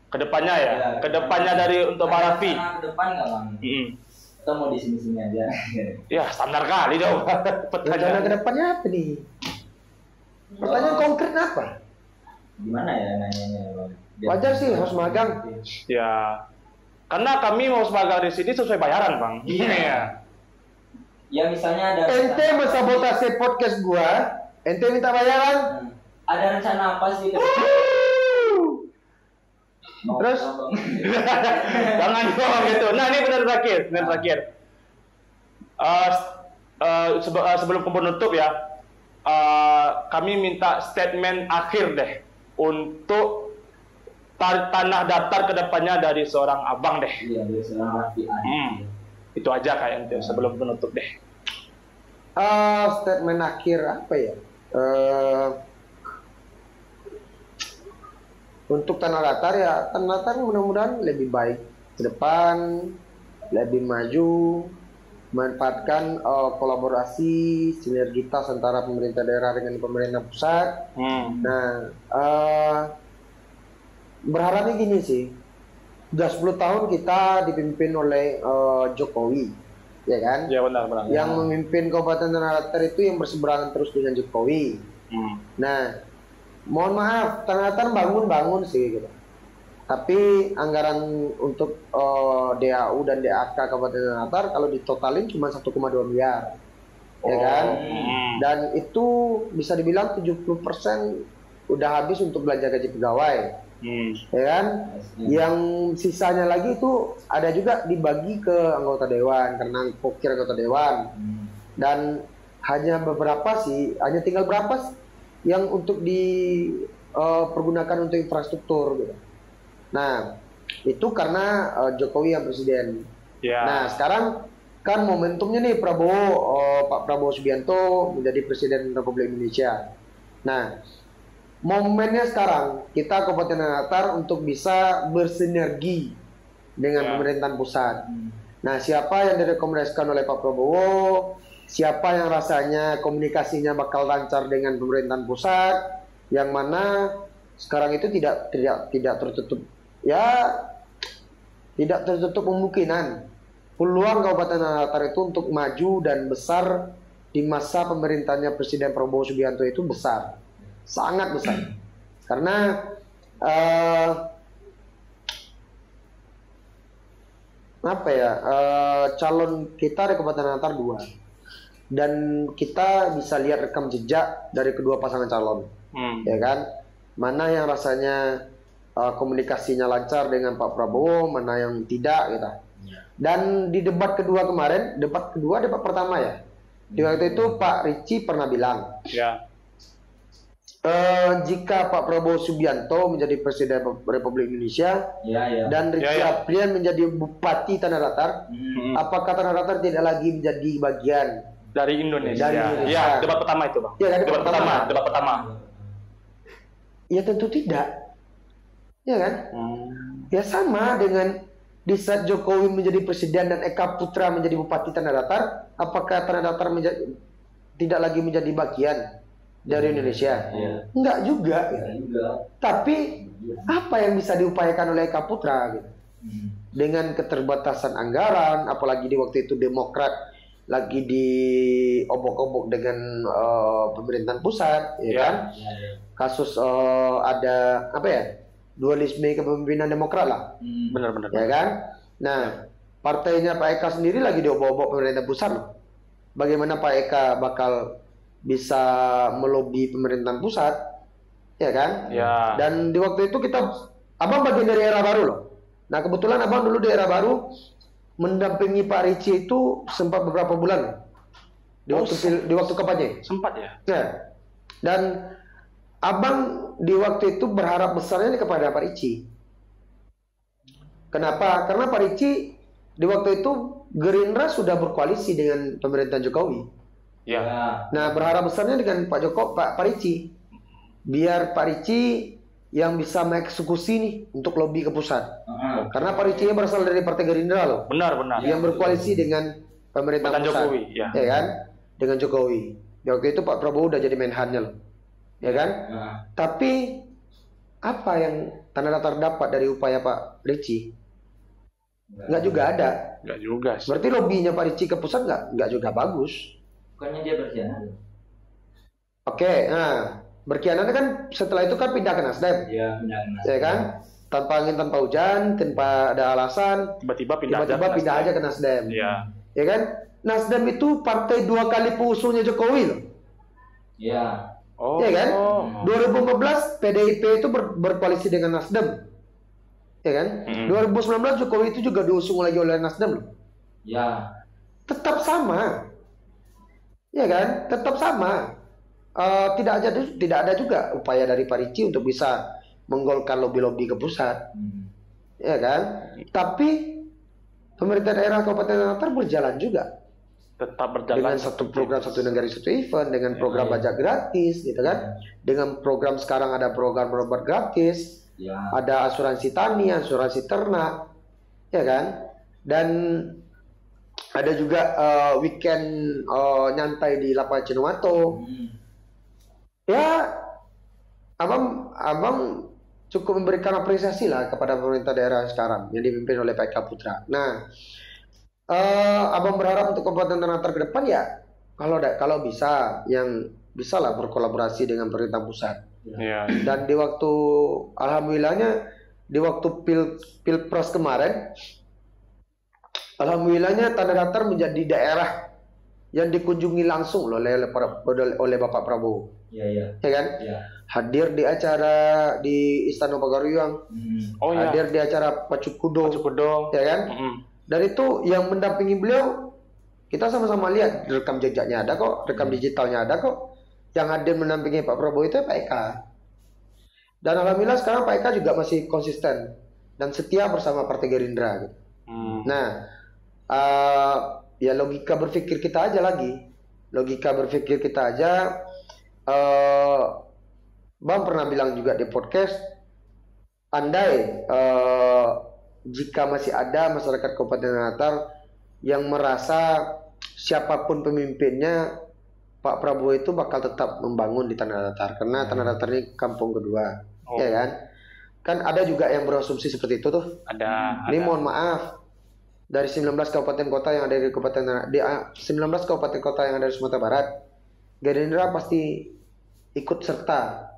Kedepannya ya, kedepannya dari untuk Pak Raffi. Kedepan nggak, Bang? Kita mau di sini-sini aja. Ya, standar kali dong. Rencana kedepannya apa nih? Pertanyaan konkret apa? Gimana ya nanyanya, Bang? Wajar sih harus magang. Ya, karena kami mau magang di sini sesuai bayaran, Bang. Iya. Ya misalnya ada. Ente mensabotase podcast gua, ente minta bayaran. Ada rencana apa sih? Terus jangan dong gitu. Nah, ini benar terakhir. Sebelum penutup ya, kami minta statement akhir deh untuk tanah datar kedepannya dari seorang abang deh. Iya, dari seorang Raffi. Itu aja kayaknya sebelum penutup deh. Statement akhir apa ya? Untuk tanah datar ya, tanah datar mudah-mudahan lebih baik ke depan, lebih maju, manfaatkan kolaborasi, sinergitas antara pemerintah daerah dengan pemerintah pusat. Nah, berharapnya gini sih, sudah 10 tahun kita dipimpin oleh Jokowi, ya kan? Ya benar. Yang memimpin Kabupaten Tanah Datar itu yang berseberangan terus dengan Jokowi. Nah, mohon maaf, Tanah Datar bangun sih gitu. Tapi anggaran untuk DAU dan DAK Kabupaten Tanah Datar kalau ditotalin cuma 1,2 miliar. Ya kan? Dan itu bisa dibilang 70% udah habis untuk belanja gaji pegawai. ya kan? Yang sisanya lagi itu ada juga dibagi ke anggota dewan karena pokir anggota dewan. Dan hanya beberapa sih, hanya tinggal berapa yang untuk dipergunakan untuk infrastruktur gitu. Nah, itu karena Jokowi yang presiden. Nah, sekarang kan momentumnya nih Pak Prabowo Subianto menjadi presiden Republik Indonesia. Nah, momennya sekarang kita Kabupaten Tanah untuk bisa bersinergi dengan pemerintahan pusat. Nah, siapa yang direkomendasikan oleh Pak Prabowo, siapa yang rasanya komunikasinya bakal lancar dengan pemerintahan pusat, yang mana sekarang itu tidak tertutup, ya tidak tertutup kemungkinan peluang Kabupaten Tanah Datar itu untuk maju dan besar di masa pemerintahnya Presiden Prabowo Subianto itu besar, sangat besar. Karena calon kita di Kabupaten Tanah Datar 2, dan kita bisa lihat rekam jejak dari kedua pasangan calon, ya kan? Mana yang rasanya komunikasinya lancar dengan Pak Prabowo, mana yang tidak gitu. Dan di debat kedua kemarin, debat pertama ya, di waktu itu Pak Ricci pernah bilang, jika Pak Prabowo Subianto menjadi Presiden Republik Indonesia dan Ricci Aprian menjadi Bupati Tanah Datar, apakah Tanah Datar tidak lagi menjadi bagian dari Indonesia? Ya, debat pertama itu, Bang. Ya, debat pertama. Ya tentu tidak, ya kan? Ya sama dengan di saat Jokowi menjadi presiden dan Eka Putra menjadi Bupati Tanah Datar, apakah Tanah Datar tidak lagi menjadi bagian dari Indonesia? Enggak juga. Tapi apa yang bisa diupayakan oleh Eka Putra gitu? Dengan keterbatasan anggaran, apalagi di waktu itu Demokrat lagi diobok-obok dengan pemerintahan pusat, ya kan? Kasus ada dualisme kepemimpinan Demokrat lah. Benar-benar. Ya kan? Nah, partainya Pak Eka sendiri lagi diobok-obok pemerintah pusat loh. Bagaimana Pak Eka bakal bisa melobi pemerintahan pusat? Ya kan? Ya. Dan di waktu itu Abang bagian dari era baru loh. Nah, kebetulan Abang dulu di era baru mendampingi Pak Ricci itu sempat beberapa bulan di waktu kampanye. Sempat ya? Nah, dan Abang di waktu itu berharap besarnya kepada Pak Ricci. Kenapa? Karena Pak Ricci di waktu itu Gerindra sudah berkoalisi dengan pemerintahan Jokowi. Ya. Nah, berharap besarnya dengan Pak Ricci. Biar Pak Ricci yang bisa mengeksekusi nih untuk lobby ke pusat. Karena Pak Ricci berasal dari Partai Gerindra loh. Benar. Yang berkoalisi dengan pemerintahan pusat. Jokowi, ya kan? Dengan Jokowi. Di waktu itu Pak Prabowo udah jadi menhannya loh. Ya kan? Tapi apa yang Tanah Datar dapat dari upaya Pak Ricci? Nggak juga ada. Nggak juga sih. Berarti lobbynya Pak Ricci ke pusat nggak juga bagus. Bukannya dia berkhianat? Oke, nah berkhianat kan setelah itu kan pindah ke Nasdem. Iya, pindah ke Nasdem. Ya kan? Tanpa angin, tanpa hujan, tanpa ada alasan. Tiba-tiba pindah aja ke Nasdem. Iya. Ya kan? Nasdem itu partai 2 kali pengusungnya Jokowi loh. Iya. Oh. Ya kan? 2015 PDIP itu berkoalisi dengan Nasdem. Ya kan? 2019 Jokowi itu juga diusung lagi oleh Nasdem loh. Ya. Tetap sama. Ya kan? Tetap sama. Tidak ada juga upaya dari Pak Ricci untuk bisa menggolkan lobby-lobby ke pusat. Ya kan? Tapi pemerintah daerah Kabupaten Tanah Datar berjalan juga. Tetap berjalan dengan satu program satu negara satu event, dengan program pajak gratis gitu kan, dengan program sekarang ada program berobat gratis, ada asuransi tani, asuransi ternak, ya kan, dan ada juga weekend nyantai di lapangan Cinewato. Ya, abang cukup memberikan apresiasi lah kepada pemerintah daerah sekarang yang dipimpin oleh Pak Eka Putra. Nah, abang berharap untuk Kabupaten Tanah Datar ke depan ya kalau bisa lah berkolaborasi dengan pemerintah pusat. Dan di waktu alhamdulillahnya di waktu pilpres kemarin, alhamdulillahnya Tanah Datar menjadi daerah yang dikunjungi langsung loh oleh Bapak Prabowo. Iya. Ya kan? Iya. Hadir di acara di Istana Pagariuang. Hadir di acara Pacu Kudo. Ya kan? Dan itu yang mendampingi beliau, kita sama-sama lihat rekam jejaknya ada kok, rekam digitalnya ada kok. Yang hadir mendampingi Pak Prabowo itu Pak Eka. Dan alhamdulillah sekarang Pak Eka juga masih konsisten dan setia bersama Partai Gerindra gitu. Nah, ya logika berpikir kita aja lagi. Logika berpikir kita aja, Bang pernah bilang juga di podcast, andai jika masih ada masyarakat Kabupaten Tanah Datar yang merasa siapapun pemimpinnya, Pak Prabowo itu bakal tetap membangun di Tanah Datar, karena Tanah Datar ini kampung kedua, ya kan? Kan ada juga yang berasumsi seperti itu tuh. Ini mohon maaf, dari 19 kabupaten kota yang ada di Kabupaten 19 kabupaten kota yang ada di Sumatera Barat, Gerindra pasti ikut serta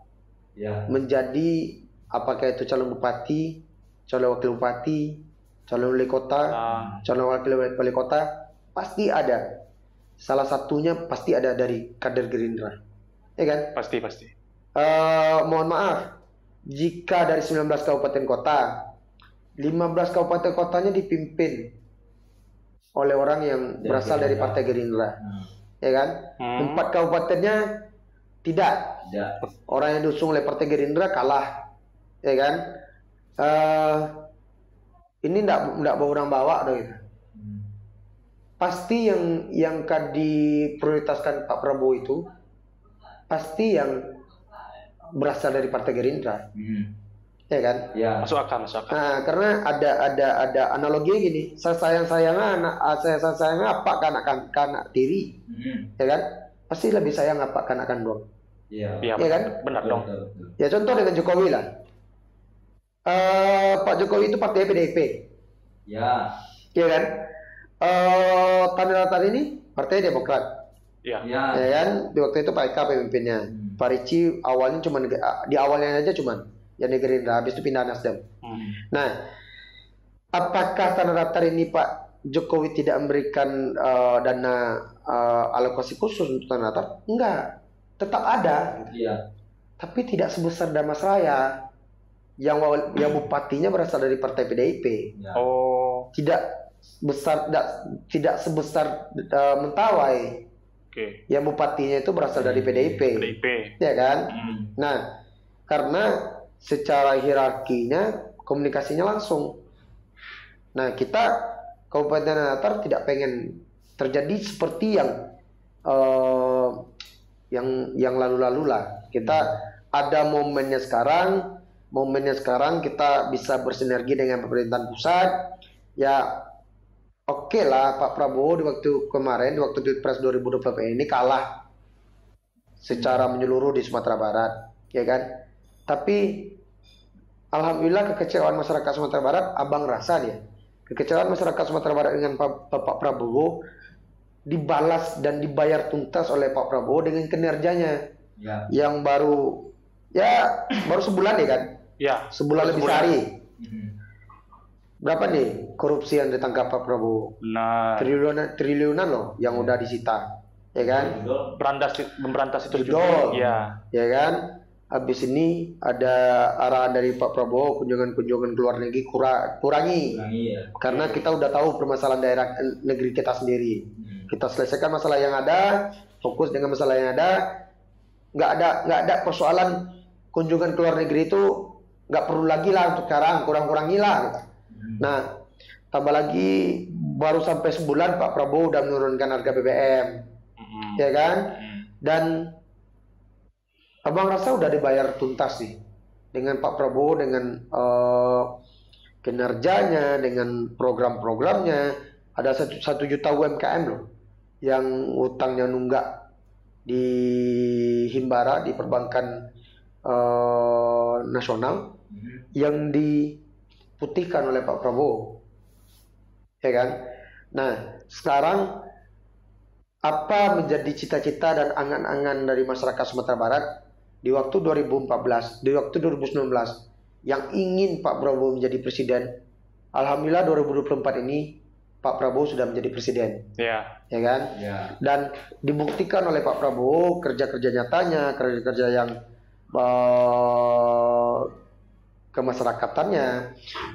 menjadi apakah itu calon bupati, calon wakil bupati, calon wali kota, calon wakil wali kota, pasti ada. Salah satunya pasti ada dari kader Gerindra, ya kan? Pasti. Mohon maaf, jika dari 19 kabupaten kota, 15 kabupaten kotanya dipimpin oleh orang yang berasal dari Partai Gerindra, ya kan? 4 kabupatennya tidak. Orang yang diusung oleh Partai Gerindra kalah, ya kan? Ini enggak bawa gitu. Pasti yang kan diprioritaskan Pak Prabowo itu pasti yang berasal dari Partai Gerindra, ya kan? Ya. Masuk akal. Nah, karena ada analogi gini, saya sayang apa kanak tiri, ya kan? Pasti lebih sayang apa kanak kandung, ya kan? Benar dong. Ya contoh dengan Jokowi lah, Pak Jokowi itu partai PDIP, ya kan? Tanah Datar ini Partai Demokrat. Ya kan? Di waktu itu Pak Eka pemimpinnya. Pak Ricci awalnya di awalnya aja cuman yang di Gerindra, habis itu pindah Nasdem. Nah, apakah Tanah Datar ini Pak Jokowi tidak memberikan dana alokasi khusus untuk Tanah Datar? Enggak, tetap ada. Tapi tidak sebesar Damasraya yang bupatinya berasal dari Partai PDIP. Tidak sebesar Mentawai, yang bupatinya itu berasal dari PDIP, ya kan? Nah, karena secara hierarkinya komunikasinya langsung. Nah, kita Kabupaten Tanah Datar tidak pengen terjadi seperti yang lalu-lalu lah. Kita ada momennya sekarang kita bisa bersinergi dengan pemerintahan pusat. Ya oke lah, Pak Prabowo di waktu Pilpres 2024 ini kalah secara menyeluruh di Sumatera Barat, ya kan? Tapi alhamdulillah kekecewaan masyarakat Sumatera Barat, abang rasa dia. Kekecewaan masyarakat Sumatera Barat dengan Pak Prabowo dibalas dan dibayar tuntas oleh Pak Prabowo dengan kinerjanya yang baru sebulan ya kan? Sebulan lebih sehari. Berapa nih korupsi yang ditangkap Pak Prabowo? Triliunan loh yang udah disita, ya kan? Memberantas itu juga, ya kan? Habis ini ada arahan dari Pak Prabowo kunjungan ke luar negeri kurangi, karena kita udah tahu permasalahan daerah negeri kita sendiri. Kita selesaikan masalah yang ada, fokus dengan masalah yang ada. Nggak ada persoalan kunjungan ke luar negeri itu nggak perlu lagi lah untuk sekarang, kurang-kurangi lah. Gitu. Nah, tambah lagi baru sampai sebulan Pak Prabowo udah menurunkan harga BBM, ya kan? Dan abang rasa udah dibayar tuntas sih dengan Pak Prabowo, dengan kinerjanya, dengan program-programnya. Ada 1 juta UMKM loh yang utangnya nunggak di Himbara, di perbankan nasional, yang diputihkan oleh Pak Prabowo, ya kan? Nah, sekarang apa menjadi cita-cita dan angan-angan dari masyarakat Sumatera Barat di waktu 2014, di waktu 2019 yang ingin Pak Prabowo menjadi presiden? Alhamdulillah 2024 ini Pak Prabowo sudah menjadi presiden. Ya. Ya kan? Ya. Dan dibuktikan oleh Pak Prabowo kerja-kerja nyatanya, kerja-kerja yang kemasyarakatannya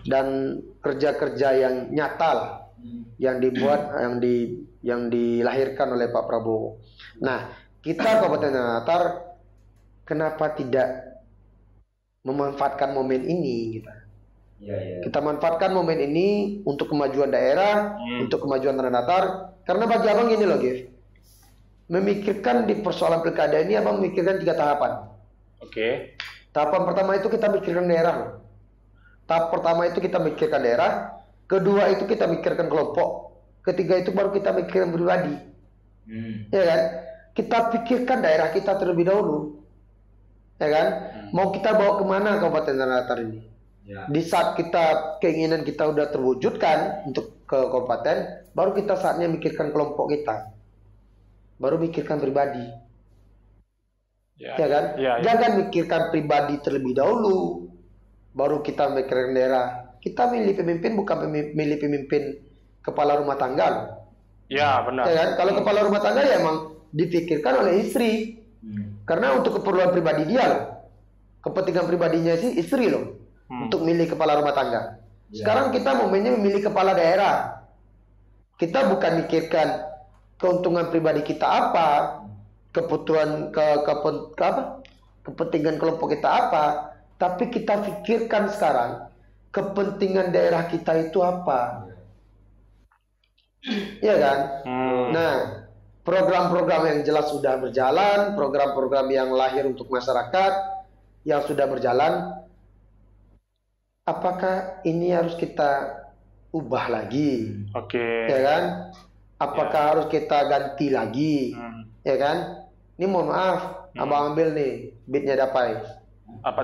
dan kerja-kerja yang nyata lah, yang dibuat, yang dilahirkan oleh Pak Prabowo. Nah, kita Kabupaten Tanah Datar kenapa tidak memanfaatkan momen ini kita? Kita manfaatkan momen ini untuk kemajuan daerah, untuk kemajuan Tanah Datar. Karena bagi abang gini loh, Gif, memikirkan di persoalan pilkada ini abang memikirkan 3 tahapan. Oke. Tahapan pertama itu kita mikirkan daerah. Tahap pertama itu kita mikirkan daerah. Kedua itu kita mikirkan kelompok. Ketiga itu baru kita mikirkan pribadi. Ya kan? Kita pikirkan daerah kita terlebih dahulu. Ya kan? Mau kita bawa kemana Kabupaten Tanah Datar ini? Ya. Di saat kita keinginan kita udah terwujudkan untuk ke kabupaten, baru kita saatnya mikirkan kelompok kita, baru mikirkan pribadi, ya kan? Jangan mikirkan pribadi terlebih dahulu, baru kita mikirkan daerah. Kita milih pemimpin bukan milih pemimpin kepala rumah tangga. Ya benar. Ya kan? Kalau kepala rumah tangga ya emang dipikirkan oleh istri, karena untuk keperluan pribadi dia loh, kepentingan pribadinya sih istri loh. Untuk milih kepala rumah tangga. Sekarang kita momennya memilih kepala daerah. Kita bukan mikirkan keuntungan pribadi kita apa, kebutuhan kepentingan kelompok kita apa, tapi kita pikirkan sekarang kepentingan daerah kita itu apa. Iya kan? Nah, program-program yang jelas sudah berjalan, program-program yang lahir untuk masyarakat yang sudah berjalan. Apakah ini harus kita ubah lagi? Oke. Ya kan? Apakah harus kita ganti lagi? Ya kan? Ini mohon maaf, abang ambil nih bitnya Dapai.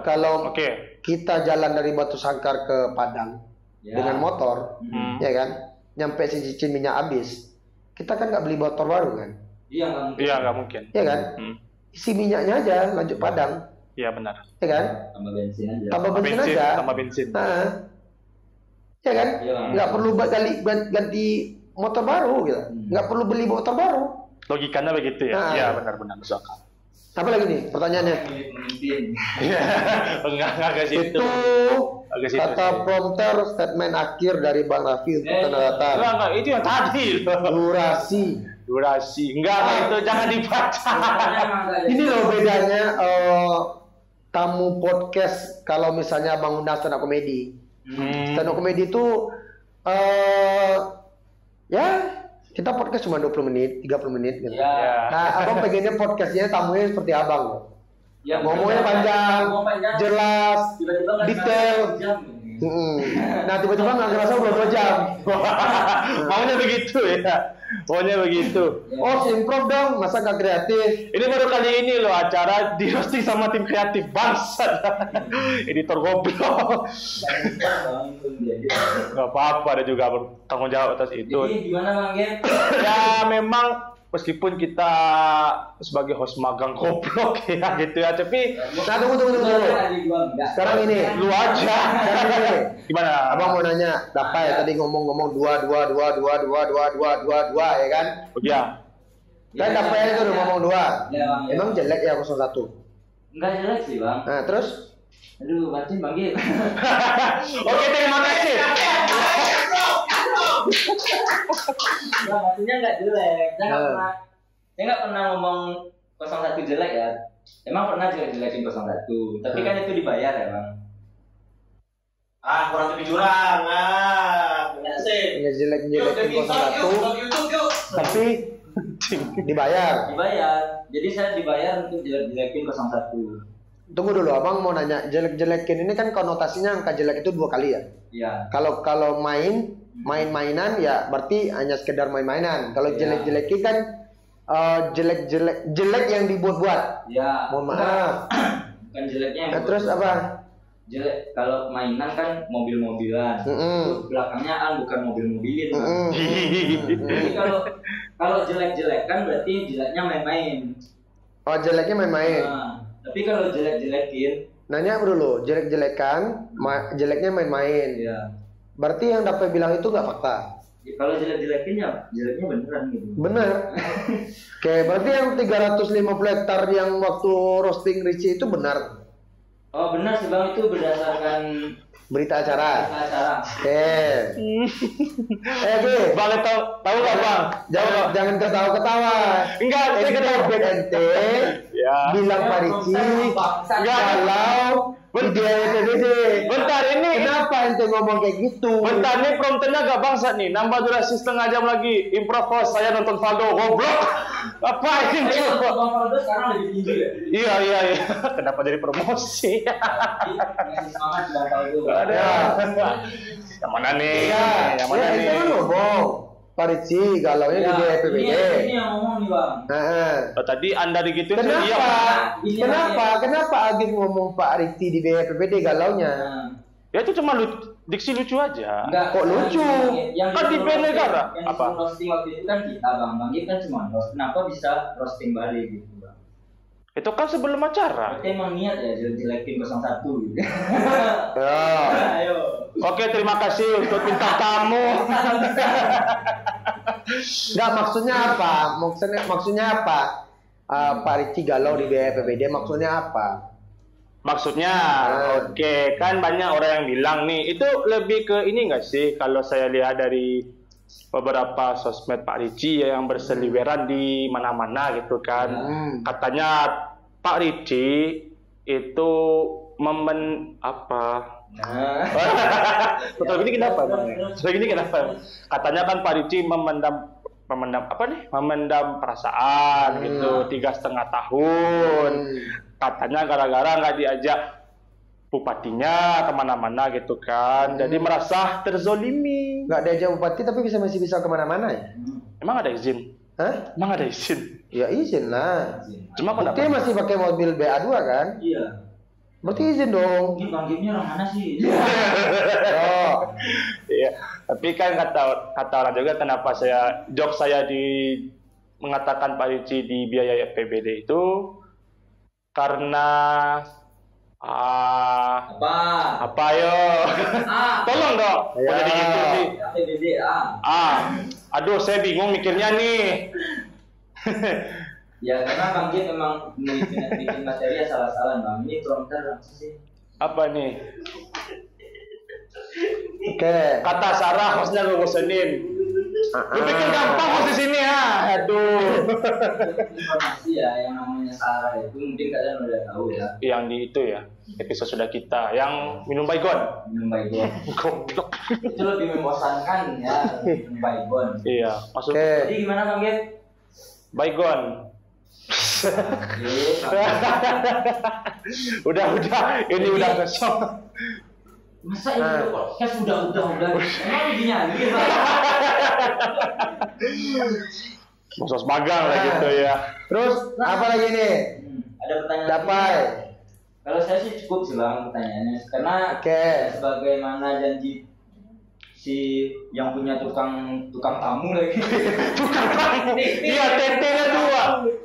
Kalau kita jalan dari Batu Sangkar ke Padang dengan motor, ya kan? Nyampe si minyak habis, kita kan nggak beli motor baru kan? Iya nggak mungkin. Ya kan? Isi minyaknya aja lanjut Padang. Iya benar. Ya kan? Tambah bensin aja. Tambah bensin. Nah, ya kan? Nggak perlu ganti motor baru, gitu. Nggak perlu beli motor baru. Logikanya begitu ya? Iya benar-benar masuk akal. Apa lagi nih pertanyaannya? Enggak ke situ. Itu kata prompter statement akhir dari Bang Raffi untuk Tanah Datar. Enggak, itu yang tadi. Durasi. Enggak, itu jangan dibaca. Ini loh bedanya tamu podcast kalau misalnya Bang undang stand up comedy. Stand up comedy itu ya kita podcast cuma 20 menit, 30 menit gitu. Nah, abang pengennya podcastnya tamunya seperti abang. Ya, ngomongnya panjang, jelas, detail. Nah, tiba-tiba nggak ngerasa udah 2 jam. Maunya begitu ya. Maunya begitu. Oh, improv dong, masa nggak kreatif? Ini baru kali ini loh acara di hosting sama tim kreatif bangsat. Editor goblok. Gak apa-apa, ada juga bertanggung jawab atas itu. Jadi gimana Bang Gen? Ya memang meskipun kita sebagai host magang goblok ya gitu ya, tapi tunggu. Sekarang ini lu aja. Gimana? Abang mau nanya, Dapai tadi ngomong 2 ya kan? Iya. Kan Dapai itu udah ngomong 2. Emang jelek ya 01? Enggak jelek sih, Bang. Nah, terus? Aduh, batin Bang Gen. Oke, terima kasih. Maksudnya nggak jelek. Saya nggak pernah ngomong 01 jelek ya. Emang pernah jelek-jelekin 01. Tapi kan itu dibayar ya Bang. Kurang lebih curang. Ngejelek-jelekin 01. Tapi dibayar. Jadi saya dibayar untuk jelek-jelekin 01. Tunggu dulu, abang mau nanya, jelek-jelekin ini kan konotasinya angka jelek itu 2 kali ya? Iya. Kalau main-mainan ya berarti hanya sekedar main-mainan. Kalau jelek-jelekin kan jelek yang dibuat-buat. Iya. Mohon maaf. Bukan jeleknya. Nah, terus apa? Jelek kalau mainan kan mobil-mobilan. Terus belakangnya bukan mobil-mobilin. Jadi kalau jelek-jelek kan berarti jeleknya main-main. Oh, jeleknya main-main. Tapi kalau jelek-jelekin, nanya dulu, jelek-jelekan, jeleknya main-main. Iya. Berarti yang dapat bilang itu nggak fakta. Kalau jeleknya beneran gitu. Bener. Oke, berarti yang 350 hektar yang waktu roasting Richie itu benar? Oh benar sih Bang, itu berdasarkan berita acara. Oke. Oke. Bang tahu nggak Bang? Jangan ketawa-ketawa. Enggak, saya ketawa. Ente bilang Pak Richie kalau di BPBD. Bentar ini. Kenapa ente ngomong kayak gitu? Bentar nih prompternya agak bangsat nih. Nambah durasi setengah jam lagi. Improv saya nonton Faldo goblok. Apa ini? Bang Faldo sekarang lebih tinggi ya? Iya. Kenapa jadi promosi? Ngasih semangat Bang Faldo. Ada. Yang mana nih? Yang mana nih? Ente kan ngomong Pak Richie galaunya di BPBD. Ini yang ngomong nih Bang. Tadi Anda digituin. Kenapa Agif ngomong Pak Richie di BPBD galaunya? Ya itu cuma diksi lucu aja. Enggak, kok lucu? Kan di negara. Yang apa? Roasting waktu itu kan kita Bang Gif kan cuma roast. Kenapa bisa roasting balik gitu Bang? Itu kan sebelum acara. Berarti emang niat ya jelek-jelekin 01 gitu. Ya. Ayo. Oke, terima kasih untuk bintang tamu. Enggak, maksudnya apa? Pak Richie galau di BPBD maksudnya apa? Maksudnya, oke, kan banyak orang yang bilang nih, itu lebih ke ini nggak sih? Kalau saya lihat dari beberapa sosmed Pak Richie yang berseliweran di mana-mana gitu kan, katanya Pak Richie itu Betul ini kenapa? Katanya kan Pak Richie memendam perasaan gitu 3,5 tahun. Katanya gara-gara nggak diajak bupatinya kemana-mana gitu kan, jadi merasa terzolimi. Nggak diajak bupati tapi masih bisa kemana-mana ya? Emang ada izin? Hah? Emang ada izin? Ya izin lah. Cuma bukti masih pakai mobil BA2 kan? Iya. Berarti izin dong. Mungkin Bang Gifnya orang mana sih? Iya. Tapi kan kata orang juga kenapa joke saya mengatakan Pak Richie di biaya PBD itu karena apa yo? Tolong dong. Ya. Jadi gitu sih. PBD Aduh, saya bingung mikirnya nih. Ya karena Bang Gif memang bikin materi salah-salah Bang. Ini prompter apa sih? Apa nih? Oke. Kata Sarah hostnya gue bosenin. Lu pikir gampang host di sini ya? Aduh. Informasi ya yang namanya Sarah itu mungkin kalian udah tahu ya. Yang di itu ya episode sudah kita yang minum baygon. Goblok. Itu lebih membosankan ya minum baygon. Iya. Maksud. Jadi gimana Bang Gif? Baygon. udah ini udah kesok. Masa ini podcast udah emang begini aja Khusus magang lah gitu ya. Terus apa lagi nih? Ada pertanyaan Dapai. Kalau saya sih cukup sih Bang pertanyaannya karena sebagaimana janji si yang punya tukang tamu lagi. Tukang tamu. Iya, tetenya 2.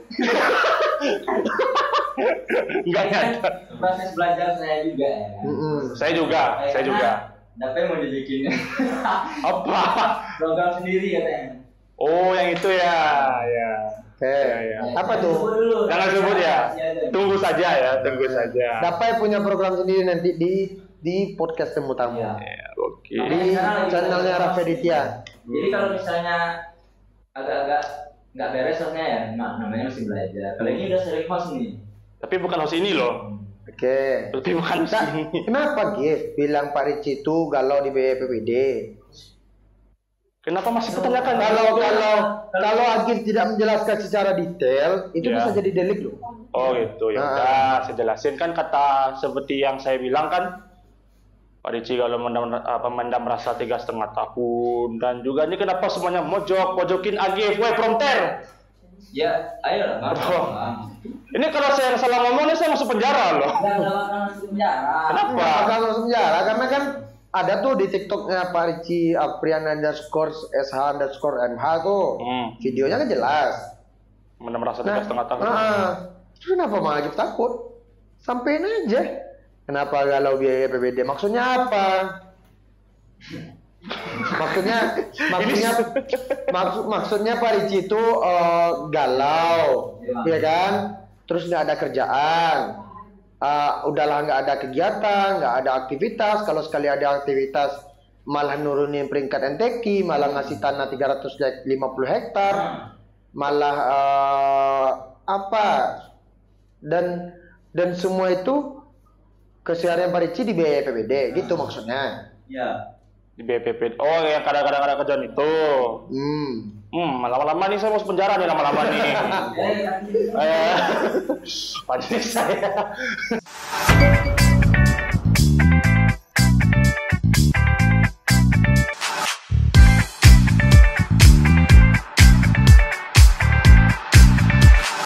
Enggak nyata. Proses belajar saya juga ya. Saya juga. Dapat mau dibikin apa? program sendiri katanya. Oh, yang itu ya. Ya. Ya. Apa tuh? Jangan sebut ya. Tunggu saja. Dapai punya program sendiri nanti di podcast tamu. Ya, oke. Di channelnya Rafeditya. Jadi kalau misalnya agak-agak nggak beres hostnya ya, namanya masih belajar. Kalau ini udah sering host nih. Tapi bukan host ini loh. Oke. Tapi bukan host ini. Kenapa Gif bilang Pak Richie itu galau di BPBD? Kenapa masih pertanyakan? Kalau Agif tidak menjelaskan secara detail, itu bisa jadi delik loh. Oh gitu ya. Udah, saya jelasin kan kata seperti yang saya bilang kan. Pak Richie kalau memendam rasa 3,5 tahun dan juga ini kenapa semuanya mojokin Agif, prompter. Ya, ayo lah. Ini kalau saya salah ngomong saya masuk penjara loh. Enggak masuk penjara. Kenapa? Kalau masuk penjara karena kan ada tuh di TikToknya Pak Richie @prian_sh_mh tuh. Videonya kan jelas. Mendam rasa 3,5 tahun. Kenapa malah Agif takut? Sampein aja. Kenapa galau biaya PBD? Maksudnya apa? maksudnya Pak Ricci itu galau, ya kan? Terus nggak ada kerjaan, udahlah nggak ada kegiatan, nggak ada aktivitas. Kalau sekali ada aktivitas, malah nurunin peringkat NTQ, malah ngasih tanah 350 hektar, malah dan semua itu keseharian Pak Ricci di BPBD, gitu maksudnya. Ya. Di BPPD. Oh, yang kadang-kadang ada kerjaan itu. Lama-lama nih saya mau penjara nih lama-lama nih. Pak saya.